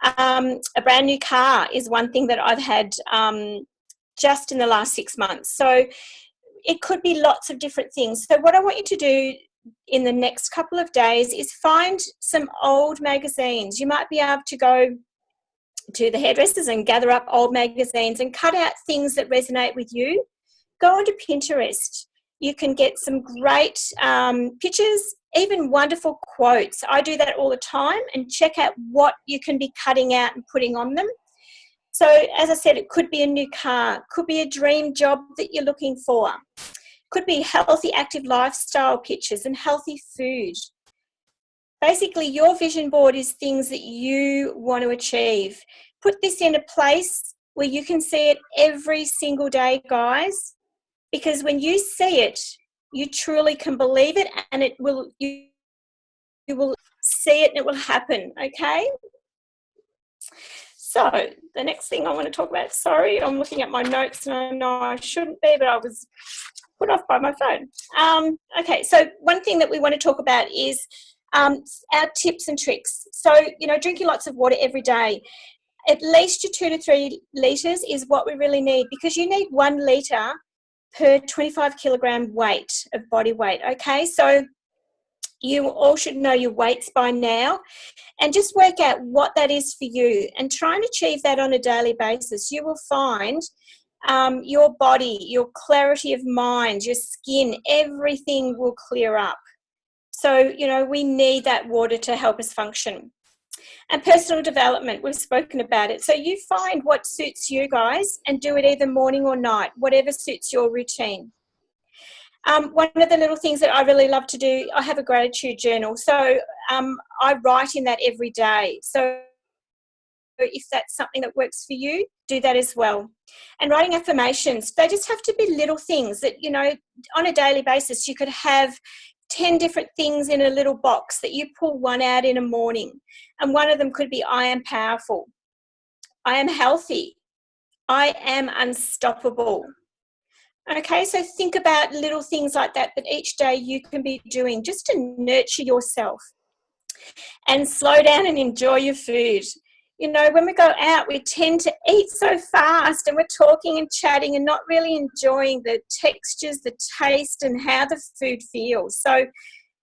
A brand new car is one thing that I've had just in the last 6 months. So it could be lots of different things. So what I want you to do in the next couple of days is find some old magazines. You might be able to go to the hairdressers and gather up old magazines and cut out things that resonate with you. Go onto Pinterest. You can get some great pictures, even wonderful quotes. I do that all the time, and check out what you can be cutting out and putting on them. So as I said, it could be a new car, could be a dream job that you're looking for, could be healthy, active lifestyle pictures and healthy food. Basically, your vision board is things that you want to achieve. Put this in a place where you can see it every single day, guys. Because when you see it, you truly can believe it, and it will, you will see it and it will happen, okay? So the next thing I want to talk about, sorry, I'm looking at my notes and I know I shouldn't be, but I was put off by my phone. Okay, so one thing that we want to talk about is our tips and tricks. So, you know, drinking lots of water every day. At least your 2 to 3 litres is what we really need, because you need 1 litre per 25 kilogram weight of body weight, okay? So you all should know your weights by now, and just work out what that is for you and try and achieve that on a daily basis. You will find your body, your clarity of mind, your skin, everything will clear up. So, you know, we need that water to help us function. And personal development, we've spoken about it. So you find what suits you guys and do it either morning or night, whatever suits your routine. One of the little things that I really love to do, I have a gratitude journal. So I write in that every day. So if that's something that works for you, do that as well. And writing affirmations, they just have to be little things that, you know, on a daily basis, you could have 10 different things in a little box that you pull one out in a morning. And one of them could be, I am powerful. I am healthy. I am unstoppable. Okay, so think about little things like that each day you can be doing just to nurture yourself. And slow down and enjoy your food. You know, when we go out, we tend to eat so fast and we're talking and chatting and not really enjoying the textures, the taste, and how the food feels. So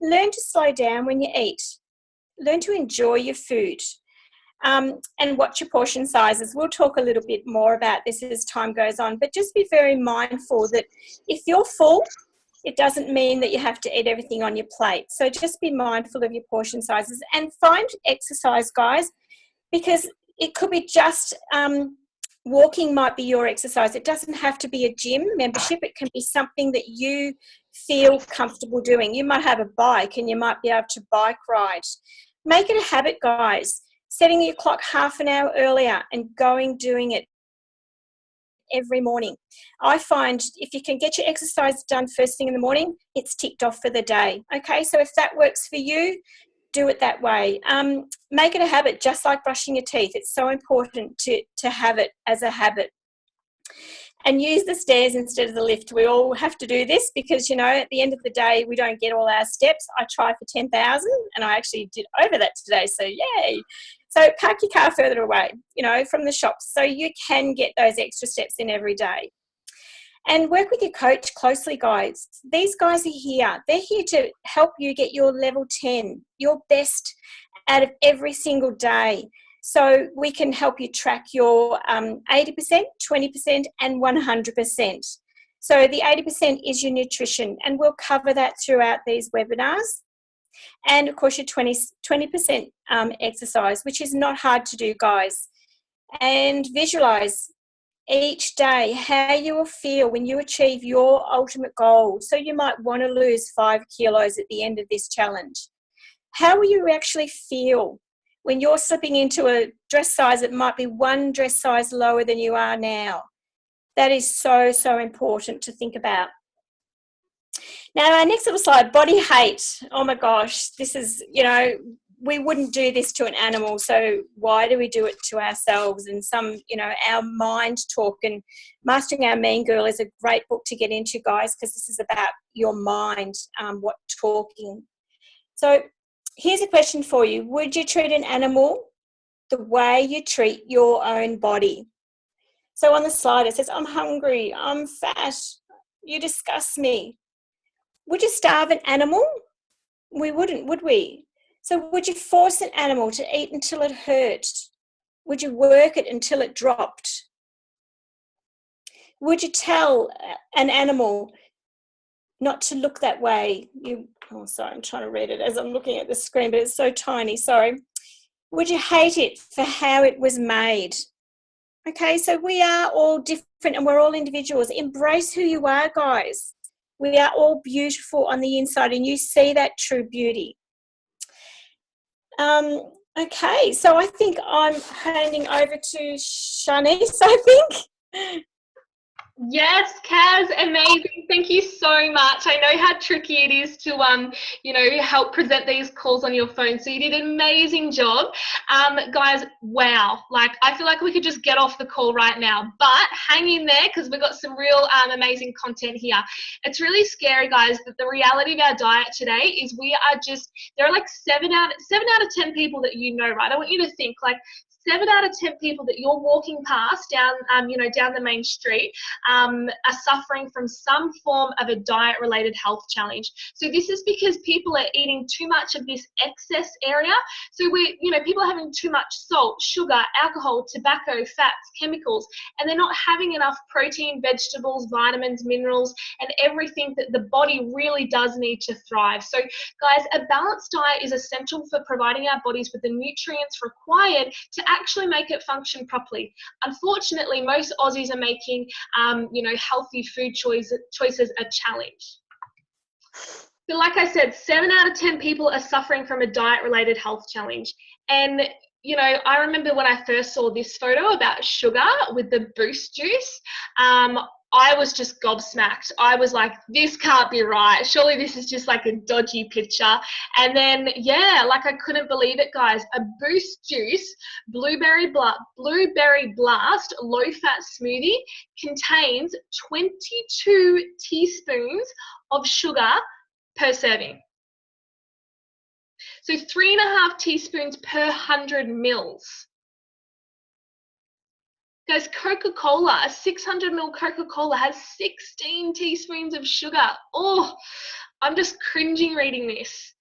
learn to slow down when you eat. Learn to enjoy your food. And watch your portion sizes. We'll talk a little bit more about this as time goes on, but just be very mindful that if you're full, it doesn't mean that you have to eat everything on your plate. So just be mindful of your portion sizes and find exercise, guys, because it could be just walking might be your exercise. It doesn't have to be a gym membership. It can be something that you feel comfortable doing. You might have a bike and you might be able to bike ride. Make it a habit, guys. Setting your clock half an hour earlier and doing it every morning. I find if you can get your exercise done first thing in the morning, it's ticked off for the day. Okay, so if that works for you, do it that way. Make it a habit, just like brushing your teeth. It's so important to have it as a habit. And use the stairs instead of the lift. We all have to do this because, you know, at the end of the day, we don't get all our steps. I try for 10,000 and I actually did over that today, so yay. So park your car further away, you know, from the shops so you can get those extra steps in every day. And work with your coach closely, guys. These guys are here. They're here to help you get your level 10, your best out of every single day. So we can help you track your 80%, 20%, and 100%. So the 80% is your nutrition, and we'll cover that throughout these webinars. And, of course, your 20% exercise, which is not hard to do, guys. And visualise each day how you will feel when you achieve your ultimate goal. So you might want to lose 5 kilos at the end of this challenge. How will you actually feel when you're slipping into a dress size that might be one dress size lower than you are now? That is so, so important to think about. Now, our next little slide, body hate. Oh my gosh, this is, you know, we wouldn't do this to an animal, so why do we do it to ourselves? And some, you know, our mind talk, and Mastering Our Mean Girl is a great book to get into, guys, because this is about your mind, what talking. So here's a question for you. Would you treat an animal the way you treat your own body? So on the slide it says, I'm hungry, I'm fat, you disgust me. Would you starve an animal? We wouldn't, would we? So would you force an animal to eat until it hurt? Would you work it until it dropped? Would you tell an animal not to look that way? Oh, sorry, I'm trying to read it as I'm looking at the screen, but it's so tiny, sorry. Would you hate it for how it was made? Okay, so we are all different and we're all individuals. Embrace who you are, guys. We are all beautiful on the inside, and you see that true beauty. Okay, so I think I'm handing over to Shanice, I think. Yes, Kaz, amazing. Thank you so much. I know how tricky it is to, you know, help present these calls on your phone. So you did an amazing job. Guys, wow. Like, I feel like we could just get off the call right now, but hang in there because we've got some real amazing content here. It's really scary, guys, that the reality of our diet today is we are just, there are like 7 out of 10 people that you know, right? I want you to think like 7 out of 10 people that you're walking past down, down the main street are suffering from some form of a diet-related health challenge. So this is because people are eating too much of this excess area. So people are having too much salt, sugar, alcohol, tobacco, fats, chemicals, and they're not having enough protein, vegetables, vitamins, minerals, and everything that the body really does need to thrive. So guys, a balanced diet is essential for providing our bodies with the nutrients required to actually make it function properly. Unfortunately, most Aussies are making, healthy food choices a challenge. So like I said, 7 out of 10 people are suffering from a diet-related health challenge. And I remember when I first saw this photo about sugar with the Boost juice, I was just gobsmacked. I was like, this can't be right. Surely this is just like a dodgy picture. And then, I couldn't believe it, guys. A Boost juice, Blueberry Blast low-fat smoothie contains 22 teaspoons of sugar per serving. So 3.5 teaspoons per 100 mils. Guys, Coca-Cola, a 600 ml Coca-Cola has 16 teaspoons of sugar. Oh, I'm just cringing reading this.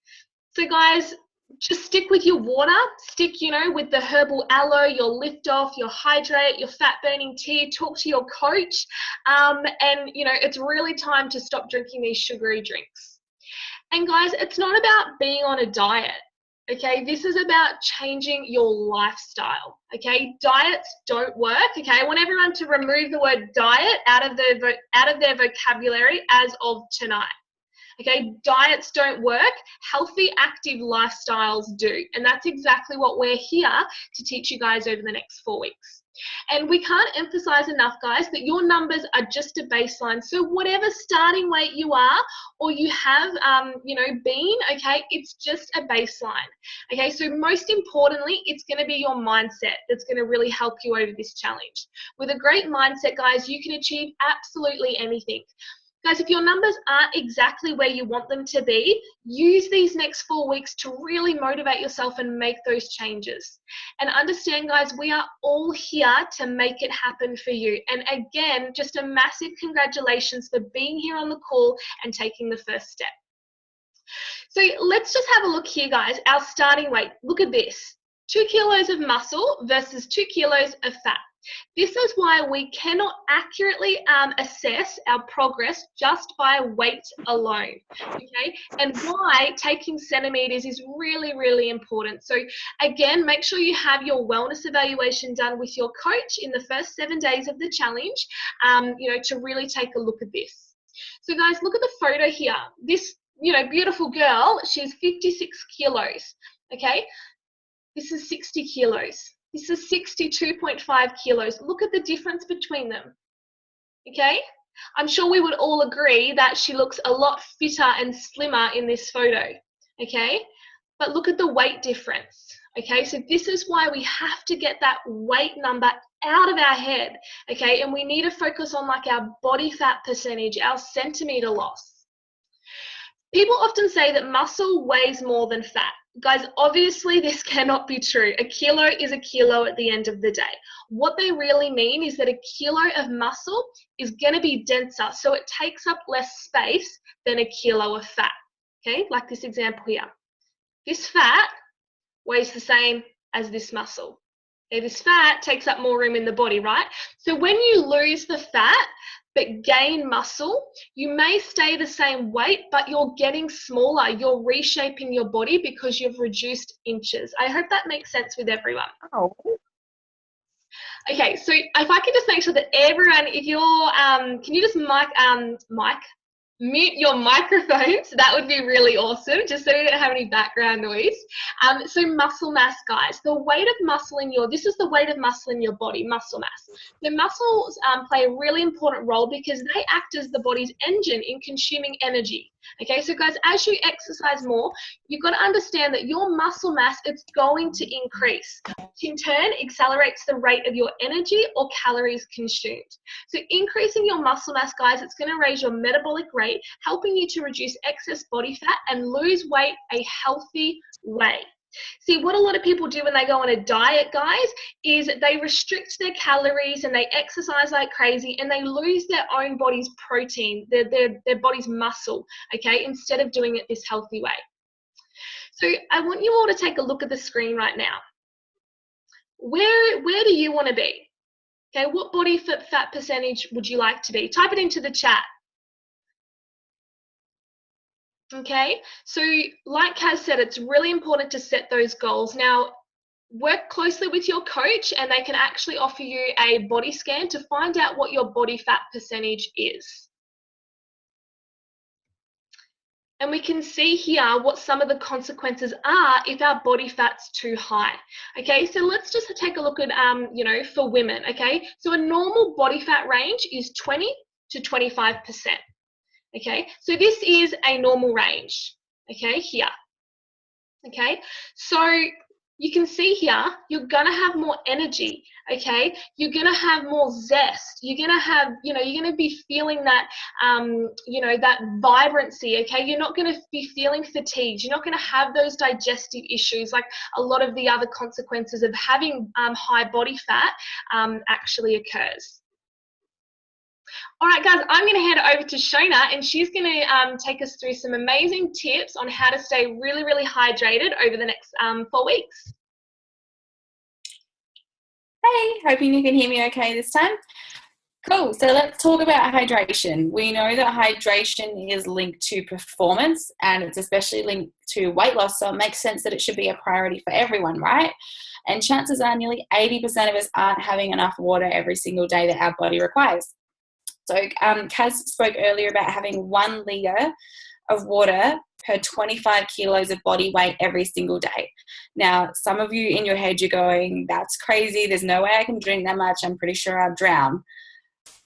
So guys, just stick with your water, stick, with the herbal aloe, your lift off, your hydrate, your fat burning tea, talk to your coach. And it's really time to stop drinking these sugary drinks. And guys, it's not about being on a diet. Okay, this is about changing your lifestyle. Okay, diets don't work. Okay, I want everyone to remove the word diet out of their vocabulary as of tonight. Okay, diets don't work. Healthy, active lifestyles do, and that's exactly what we're here to teach you guys over the next 4 weeks. And we can't emphasize enough, guys, that your numbers are just a baseline. So whatever starting weight you are or you have, been, okay, it's just a baseline. Okay, so most importantly, it's going to be your mindset that's going to really help you over this challenge. With a great mindset, guys, you can achieve absolutely anything. Guys, if your numbers aren't exactly where you want them to be, use these next 4 weeks to really motivate yourself and make those changes. And understand, guys, we are all here to make it happen for you. And again, just a massive congratulations for being here on the call and taking the first step. So let's just have a look here, guys. Our starting weight, look at this. 2 kilos of muscle versus 2 kilos of fat. This is why we cannot accurately assess our progress just by weight alone, okay? And why taking centimeters is really, really important. So again, make sure you have your wellness evaluation done with your coach in the first 7 days of the challenge, to really take a look at this. So guys, look at the photo here. This, beautiful girl, she's 56 kilos, okay? This is 60 kilos. This is 62.5 kilos. Look at the difference between them, okay? I'm sure we would all agree that she looks a lot fitter and slimmer in this photo, okay? But look at the weight difference, okay? So this is why we have to get that weight number out of our head, okay? And we need to focus on like our body fat percentage, our centimeter loss. People often say that muscle weighs more than fat. Guys, obviously this cannot be true. A kilo is a kilo at the end of the day. What they really mean is that a kilo of muscle is going to be denser, so it takes up less space than a kilo of fat, okay? Like this example here. This fat weighs the same as this muscle. Okay, this fat takes up more room in the body, right? So when you lose the fat but gain muscle, you may stay the same weight, but you're getting smaller. You're reshaping your body because you've reduced inches. I hope that makes sense with everyone. Oh. Okay, so if I could just make sure that everyone, if you're, can you just mute your microphones? That would be really awesome, just so you don't have any background noise. So muscle mass, guys, the weight of muscle in this is the weight of muscle in your body, muscle mass. The muscles play a really important role because they act as the body's engine in consuming energy. Okay, so guys, as you exercise more, you've got to understand that your muscle mass, it's going to increase, which in turn accelerates the rate of your energy or calories consumed. So increasing your muscle mass, guys, it's going to raise your metabolic rate, helping you to reduce excess body fat and lose weight a healthy way. See, what a lot of people do when they go on a diet, guys, is they restrict their calories and they exercise like crazy and they lose their own body's protein, their body's muscle, okay, instead of doing it this healthy way. So I want you all to take a look at the screen right now. Where do you want to be? Okay, what body fat percentage would you like to be? Type it into the chat. Okay, so like Kaz said, it's really important to set those goals. Now, work closely with your coach and they can actually offer you a body scan to find out what your body fat percentage is. And we can see here what some of the consequences are if our body fat's too high. Okay, so let's just take a look at, you know, for women, okay? So a normal body fat range is 20 to 25%. Okay, so this is a normal range, okay, here. Okay, so you can see here, you're gonna have more energy, okay? You're gonna have more zest. You're gonna have, you know, you're gonna be feeling that, you know, that vibrancy, okay? You're not gonna be feeling fatigued. You're not gonna have those digestive issues like a lot of the other consequences of having high body fat actually occurs. All right, guys, I'm going to hand it over to Shona, and she's going to take us through some amazing tips on how to stay really, really hydrated over the next 4 weeks. Hey, hoping you can hear me okay this time. Cool, so let's talk about hydration. We know that hydration is linked to performance and it's especially linked to weight loss, so it makes sense that it should be a priority for everyone, right? And chances are nearly 80% of us aren't having enough water every single day that our body requires. So Kaz spoke earlier about having 1 litre of water per 25 kilos of body weight every single day. Now, some of you in your head, you're going, that's crazy. There's no way I can drink that much. I'm pretty sure I'll drown.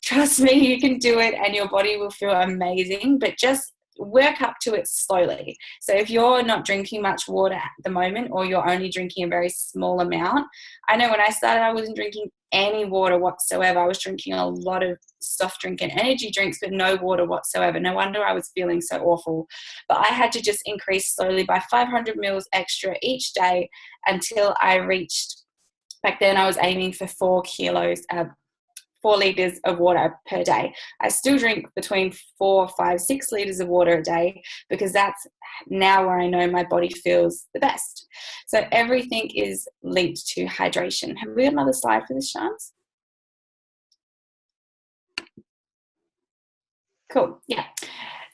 Trust me, you can do it and your body will feel amazing, but just work up to it slowly. So if you're not drinking much water at the moment or you're only drinking a very small amount, I know when I started, I wasn't drinking any water whatsoever. I was drinking a lot of soft drink and energy drinks, but no water whatsoever. No wonder I was feeling so awful. But I had to just increase slowly by 500 mils extra each day until I reached, back then I was aiming for 4 litres of water per day. I still drink between 4, 5, 6 litres of water a day because that's now where I know my body feels the best. So everything is linked to hydration. Have we got another slide for this, Shans? Cool, yeah.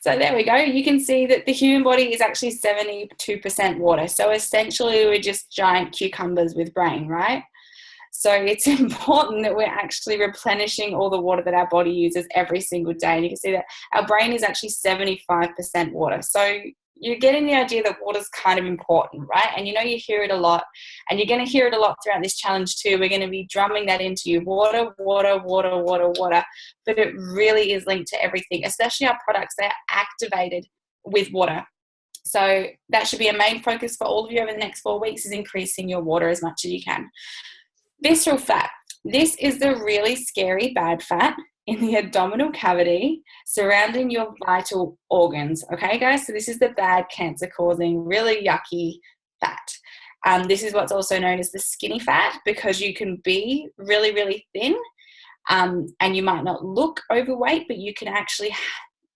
So there we go. You can see that the human body is actually 72% water. So essentially we're just giant cucumbers with brain, right? So it's important that we're actually replenishing all the water that our body uses every single day. And you can see that our brain is actually 75% water. So you're getting the idea that water is kind of important, right? And you know, you hear it a lot, and you're going to hear it a lot throughout this challenge too. We're going to be drumming that into you: water, water, water, water, water. But it really is linked to everything, especially our products. They are activated with water. So that should be a main focus for all of you over the next 4 weeks, is increasing your water as much as you can. Visceral fat. This is the really scary bad fat in the abdominal cavity surrounding your vital organs. Okay, guys? So this is the bad cancer-causing, really yucky fat. This is what's also known as the skinny fat, because you can be really, really thin and you might not look overweight, but you can actually,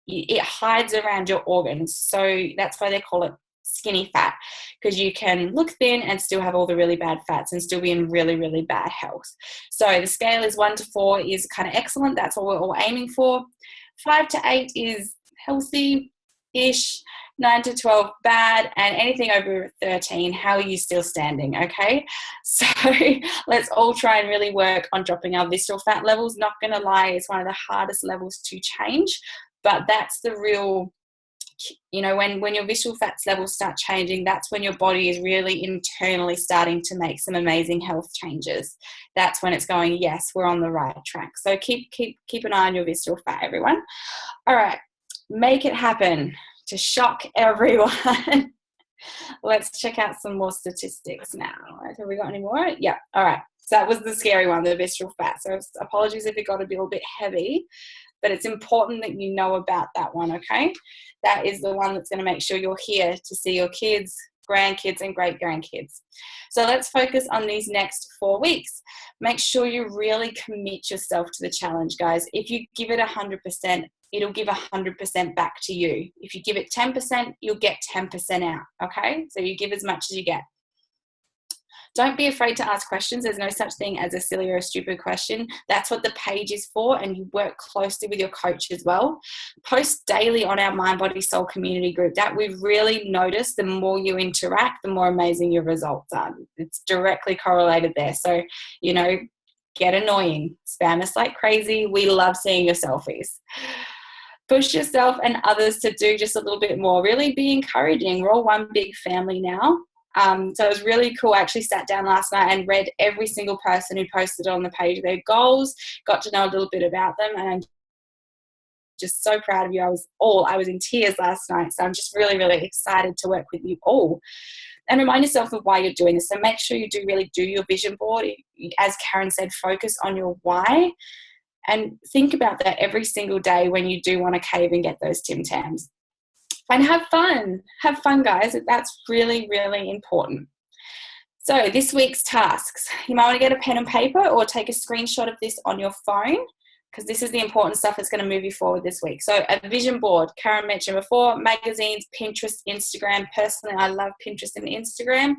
it hides around your organs. So that's why they call it skinny fat, because you can look thin and still have all the really bad fats and still be in really, really bad health. So the scale is 1 to 4 is kind of excellent. That's what we're all aiming for. 5 to 8 is healthy-ish. 9 to 12 bad, and anything over 13, how are you still standing? Okay, so let's all try and really work on dropping our visceral fat levels. Not gonna lie, it's one of the hardest levels to change, but that's the real, you know, when your visceral fats levels start changing, that's when your body is really internally starting to make some amazing health changes. That's when it's going, yes, we're on the right track. So keep an eye on your visceral fat, everyone. All right, make it happen to shock everyone. Let's check out some more statistics now. Have we got any more? Yeah, all right. So that was the scary one, the visceral fat. So apologies if it got a little bit heavy, but it's important that you know about that one, okay? That is the one that's going to make sure you're here to see your kids grandkids and great grandkids. So let's focus on these next 4 weeks. Make sure you really commit yourself to the challenge, guys. If you give it 100%, it'll give 100% back to you. If you give it 10%, you'll get 10% out, okay? So you give as much as you get. Don't be afraid to ask questions. There's no such thing as a silly or a stupid question. That's what the page is for, and you work closely with your coach as well. Post daily on our Mind, Body, Soul community group. That we've really noticed the more you interact, the more amazing your results are. It's directly correlated there. So, you know, get annoying. Spam us like crazy. We love seeing your selfies. Push yourself and others to do just a little bit more. Really be encouraging. We're all one big family now. So it was really cool. I actually sat down last night and read every single person who posted on the page their goals, got to know a little bit about them, and I'm just so proud of you. I was in tears last night, so I'm just really, really excited to work with you all. And remind yourself of why you're doing this. So make sure you really do your vision board. As Karen said, focus on your why, and think about that every single day when you do want to cave and get those Tim Tams. And have fun. Have fun, guys. That's really, really important. So this week's tasks. You might want to get a pen and paper or take a screenshot of this on your phone, because this is the important stuff that's going to move you forward this week. So a vision board, Karen mentioned before, magazines, Pinterest, Instagram. Personally, I love Pinterest and Instagram.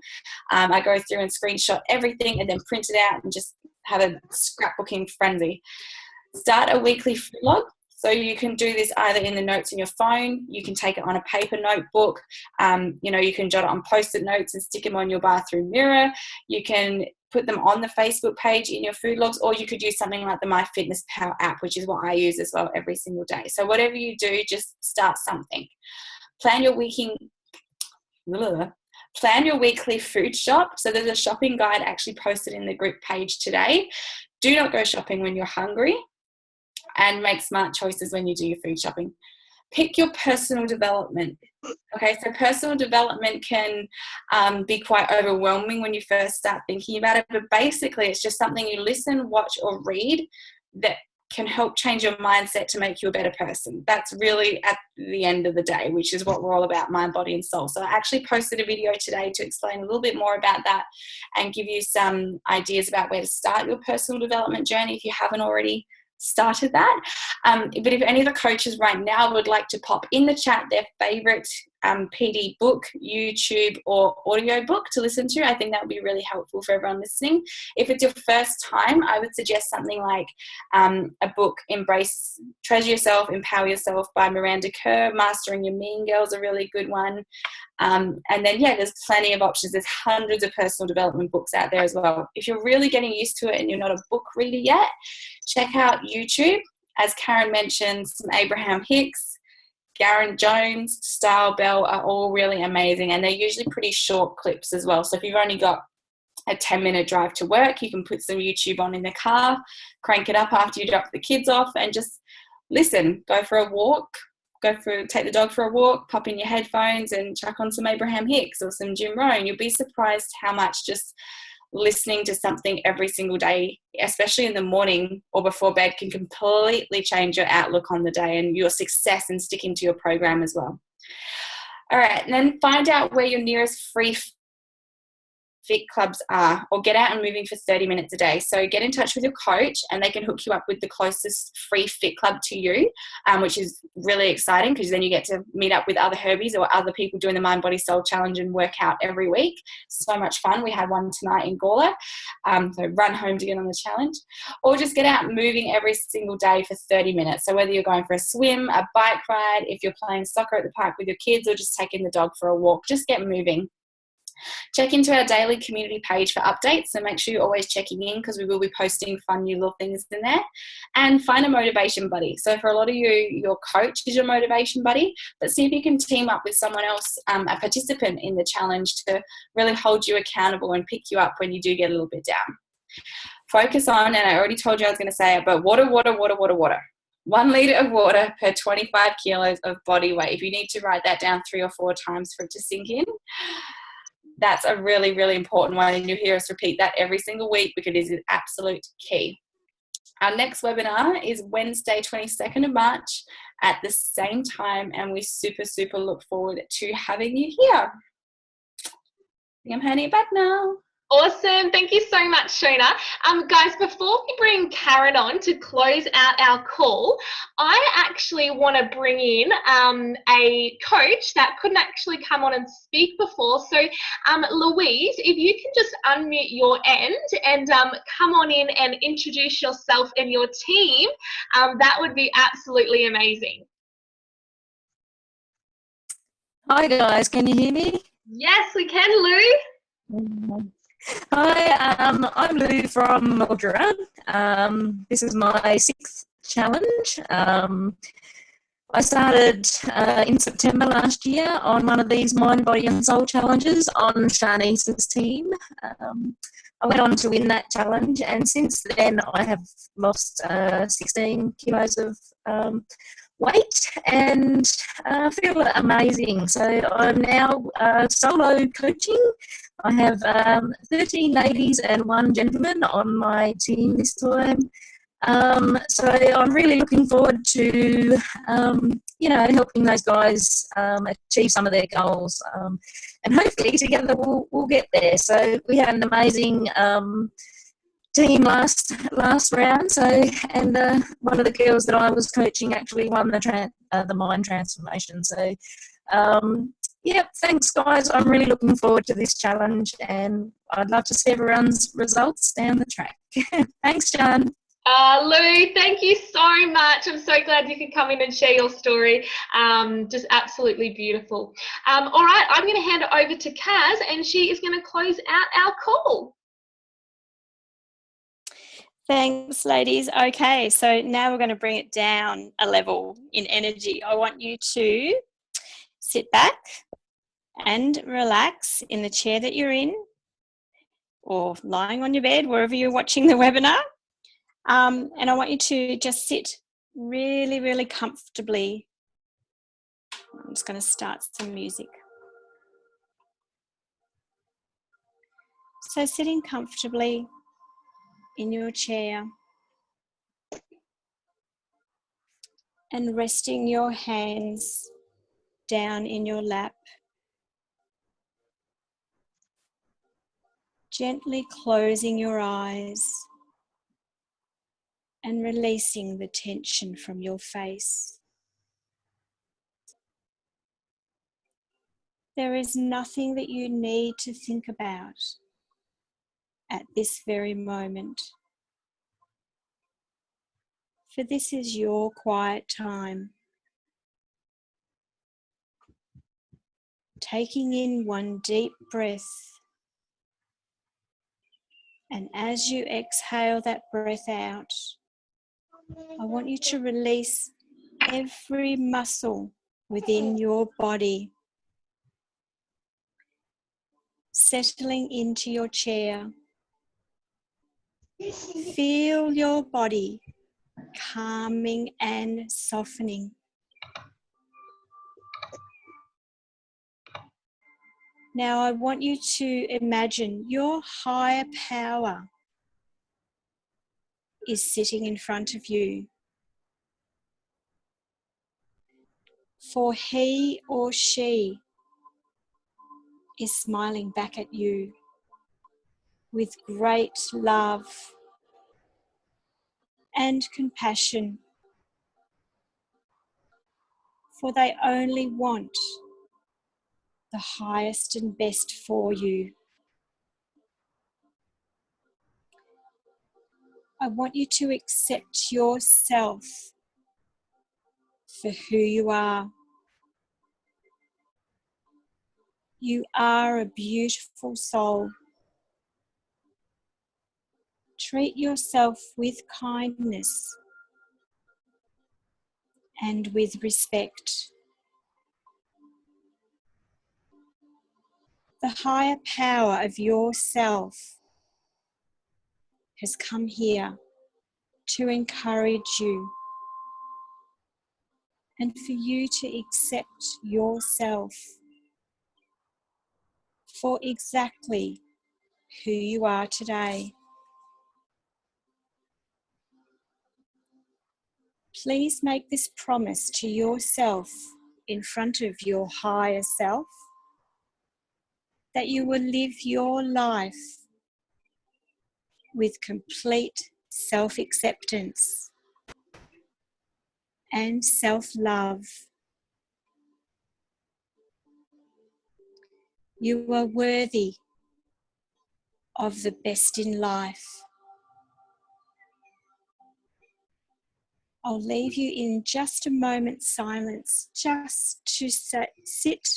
I go through and screenshot everything and then print it out and just have a scrapbooking frenzy. Start a weekly food log. So you can do this either in the notes in your phone, you can take it on a paper notebook, you know, you can jot it on Post-it notes and stick them on your bathroom mirror. You can put them on the Facebook page in your food logs, or you could use something like the MyFitnessPal app, which is what I use as well every single day. So whatever you do, just start something. Plan your weekly food shop. So there's a shopping guide actually posted in the group page today. Do not go shopping when you're hungry, and make smart choices when you do your food shopping. Pick your personal development. Okay, so personal development can be quite overwhelming when you first start thinking about it, but basically it's just something you listen, watch, or read that can help change your mindset to make you a better person. That's really at the end of the day, which is what we're all about, mind, body, and soul. So I actually posted a video today to explain a little bit more about that and give you some ideas about where to start your personal development journey if you haven't already started that. But if any of the coaches right now would like to pop in the chat their favorite PD book, YouTube, or audio book to listen to, I think that would be really helpful for everyone listening. If it's your first time, I would suggest something like a book, Treasure Yourself, Empower Yourself by Miranda Kerr. Mastering Your Mean Girl is a really good one. And then, yeah, there's plenty of options. There's hundreds of personal development books out there as well. If you're really getting used to it and you're not a book reader yet, check out YouTube. As Karen mentioned, some Abraham Hicks, Garen Jones, Style Bell are all really amazing, and they're usually pretty short clips as well. So if you've only got a 10-minute drive to work, you can put some YouTube on in the car, crank it up after you drop the kids off, and just listen. Go for a walk, take the dog for a walk, pop in your headphones and chuck on some Abraham Hicks or some Jim Rohn. You'll be surprised how much just listening to something every single day, especially in the morning or before bed, can completely change your outlook on the day and your success in sticking to your program as well. All right, and then find out where your nearest free fit clubs are, or get out and moving for 30 minutes a day. So get in touch with your coach and they can hook you up with the closest free fit club to you, which is really exciting because then you get to meet up with other Herbies or other people doing the Mind, Body, Soul Challenge and work out every week. So much fun. We had one tonight in Gawler, so run home to get on the challenge. Or just get out moving every single day for 30 minutes. So whether you're going for a swim, a bike ride, if you're playing soccer at the park with your kids, or just taking the dog for a walk, just get moving. Check into our daily community page for updates, so make sure you're always checking in because we will be posting fun new little things in there. And find a motivation buddy. So for a lot of you, your coach is your motivation buddy, but see if you can team up with someone else, a participant in the challenge, to really hold you accountable and pick you up when you do get a little bit down. Focus on, and I already told you I was going to say it, but water. 1 litre of water per 25 kilos of body weight. If you need to write that down 3 or 4 times for it to sink in, that's a really, really important one, and you'll hear us repeat that every single week because it is an absolute key. Our next webinar is Wednesday, 22nd of March at the same time, and we super, super look forward to having you here. I'm handing it back now. Awesome. Thank you so much, Shona. Guys, before we bring Karen on to close out our call, I actually want to bring in a coach that couldn't actually come on and speak before. So, Louise, if you can just unmute your end and come on in and introduce yourself and your team, that would be absolutely amazing. Hi guys, can you hear me? Yes, we can, Lou. Hi, I'm Lou from Mildura. This is my 6th challenge. I started in September last year on one of these mind, body and soul challenges on Shanice's team. I went on to win that challenge, and since then I have lost 16 kilos of weight and feel amazing. So I'm now solo coaching. I have 13 ladies and 1 gentleman on my team this time. So I'm really looking forward to, helping those guys achieve some of their goals. And hopefully together we'll get there. So we had an amazing team last round. So one of the girls that I was coaching actually won the mind transformation. So thanks guys. I'm really looking forward to this challenge, and I'd love to see everyone's results down the track. Thanks, John. Lou, thank you so much. I'm so glad you could come in and share your story. Just absolutely beautiful. All right, I'm going to hand it over to Kaz, and she is going to close out our call. Thanks, ladies. Okay, so now we're going to bring it down a level in energy. I want you to sit back and relax in the chair that you're in, or lying on your bed, wherever you're watching the webinar. And I want you to just sit really, really comfortably. I'm just going to start some music. So sitting comfortably in your chair and resting your hands down in your lap. Gently closing your eyes and releasing the tension from your face. There is nothing that you need to think about at this very moment, for this is your quiet time. Taking in one deep breath, and as you exhale that breath out, I want you to release every muscle within your body, settling into your chair. Feel your body calming and softening. Now I want you to imagine your higher power is sitting in front of you. For he or she is smiling back at you with great love and compassion, for they only want the highest and best for you. I want you to accept yourself for who you are. You are a beautiful soul. Treat yourself with kindness and with respect. The higher power of yourself has come here to encourage you and for you to accept yourself for exactly who you are today. Please make this promise to yourself in front of your higher self. that you will live your life with complete self-acceptance and self-love. You are worthy of the best in life. I'll leave you in just a moment's silence, just to sit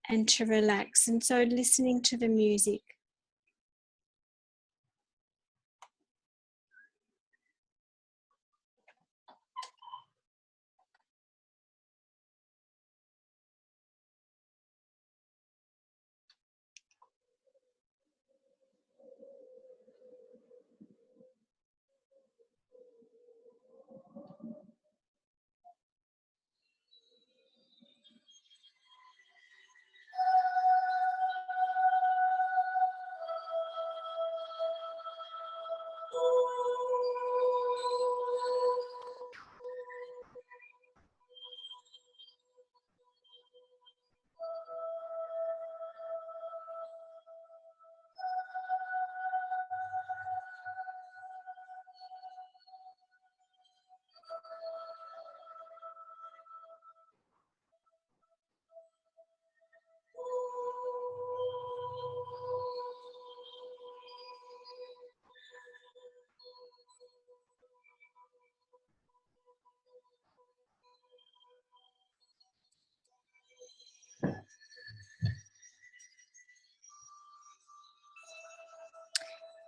and to relax. And so listening to the music.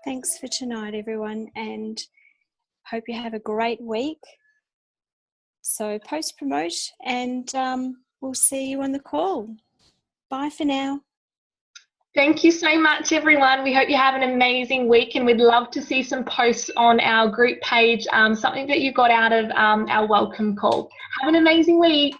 Thanks for tonight, everyone, and hope you have a great week. So post-promote, and we'll see you on the call. Bye for now. Thank you so much, everyone. We hope you have an amazing week, and we'd love to see some posts on our group page, something that you got out of our welcome call. Have an amazing week.